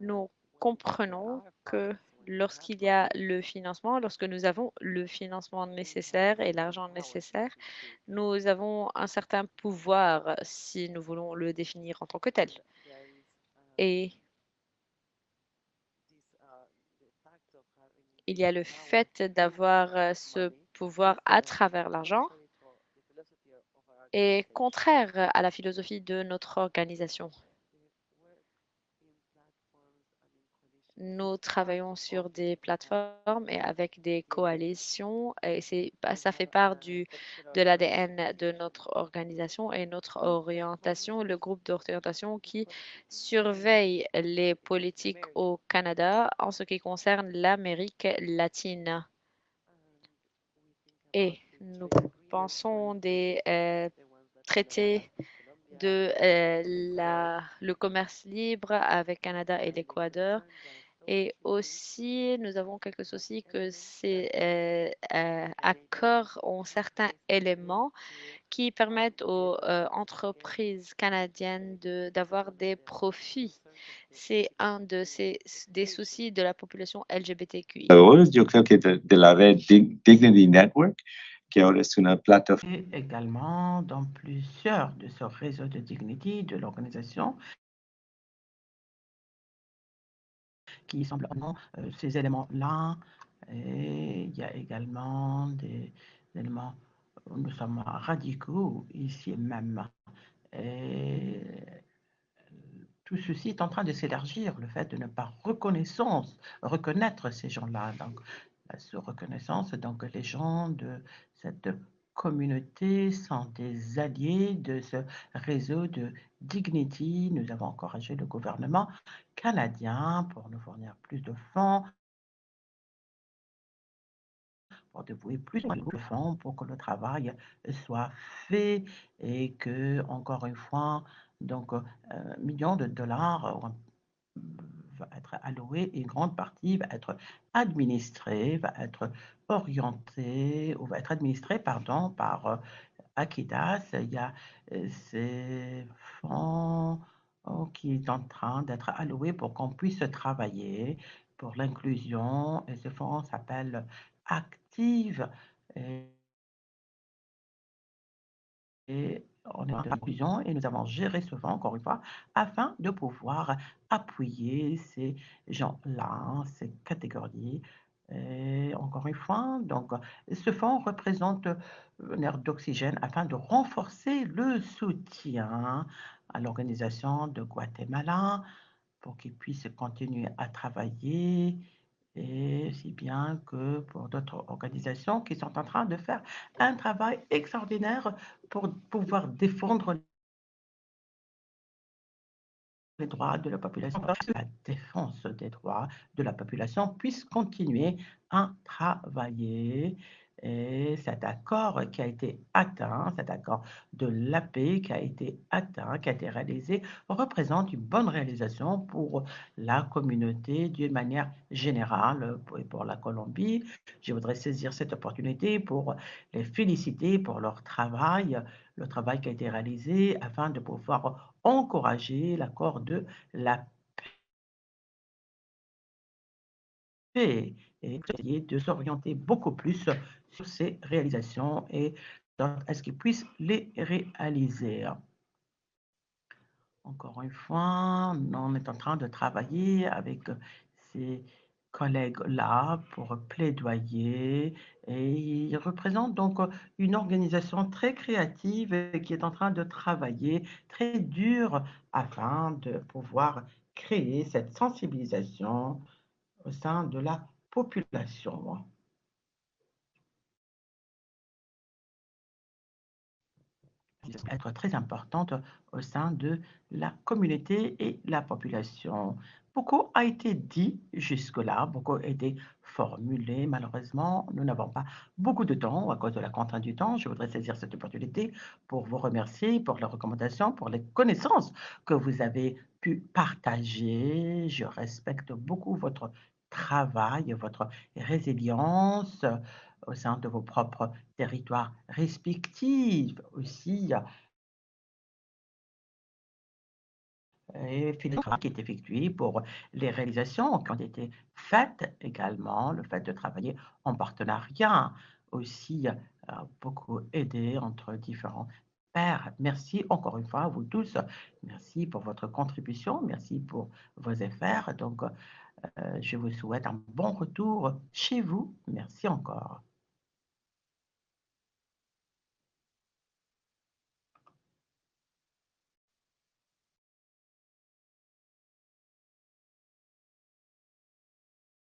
Nous comprenons que lorsqu'il y a le financement, lorsque nous avons le financement nécessaire et l'argent nécessaire, nous avons un certain pouvoir si nous voulons le définir en tant que tel. Et il y a le fait d'avoir ce pouvoir à travers l'argent est contraire à la philosophie de notre organisation. Nous travaillons sur des plateformes et avec des coalitions et ça fait part de l'ADN de notre organisation et notre orientation, le groupe d'orientation qui surveille les politiques au Canada en ce qui concerne l'Amérique latine. Et nous pensons des traités de le commerce libre avec Canada et l'Équateur. Et aussi, nous avons quelque chose aussi que ces accords ont certains éléments qui permettent aux entreprises canadiennes d'avoir des profits. C'est un des soucis de la population LGBTQI. Yo creo que de la red Dignity Network, que ahora es una plataforma. Et également dans plusieurs de ce réseau de Dignity, de l'organisation, qui semblent ces éléments-là. Et il y a également des éléments, nous sommes radicaux ici même. Et tout ceci est en train de s'élargir, le fait de ne pas reconnaître ces gens-là. Donc, la reconnaissance, donc les gens de cette communauté sont des alliés de ce réseau de Dignity. Nous avons encouragé le gouvernement canadien pour nous fournir plus de fonds, pour dévouer plus de fonds pour que le travail soit fait et que, encore une fois, donc, millions de dollars va être alloué et une grande partie va être administrée, va être orientée, ou va être administrée, pardon, par Akidas. Il y a ces fonds qui est en train d'être alloués pour qu'on puisse travailler pour l'inclusion, et ce fonds s'appelle Active. Et on est en inclusion et nous avons géré ce fonds, encore une fois, afin de pouvoir appuyer ces gens-là, ces catégories. Et encore une fois, donc, ce fonds représente une aire d'oxygène afin de renforcer le soutien à l'organisation de Guatemala pour qu'ils puissent continuer à travailler et si bien que pour d'autres organisations qui sont en train de faire un travail extraordinaire pour pouvoir défendre les droits de la population, que la défense des droits de la population puisse continuer à travailler. Et cet accord qui a été atteint, cet accord de la paix qui a été atteint, qui a été réalisé, représente une bonne réalisation pour la communauté d'une manière générale et pour la Colombie. Je voudrais saisir cette opportunité pour les féliciter pour leur travail, le travail qui a été réalisé afin de pouvoir encourager l'accord de la paix et essayer de s'orienter beaucoup plus sur ces réalisations et à ce qu'ils puissent les réaliser. Encore une fois, on est en train de travailler avec ces collègues-là pour plaidoyer et ils représentent donc une organisation très créative et qui est en train de travailler très dur afin de pouvoir créer cette sensibilisation au sein de la population. Être très importante au sein de la communauté et la population. Beaucoup a été dit jusque-là, beaucoup a été formulé. Malheureusement, nous n'avons pas beaucoup de temps à cause de la contrainte du temps. Je voudrais saisir cette opportunité pour vous remercier pour les recommandations, pour les connaissances que vous avez pu partager. Je respecte beaucoup votre travail, votre résilience au sein de vos propres territoires respectifs aussi. Et puis le travail qui est effectué pour les réalisations qui ont été faites également, le fait de travailler en partenariat aussi beaucoup aidé entre différents pairs. Merci encore une fois à vous tous. Merci pour votre contribution. Merci pour vos efforts. Donc, je vous souhaite un bon retour chez vous. Merci encore.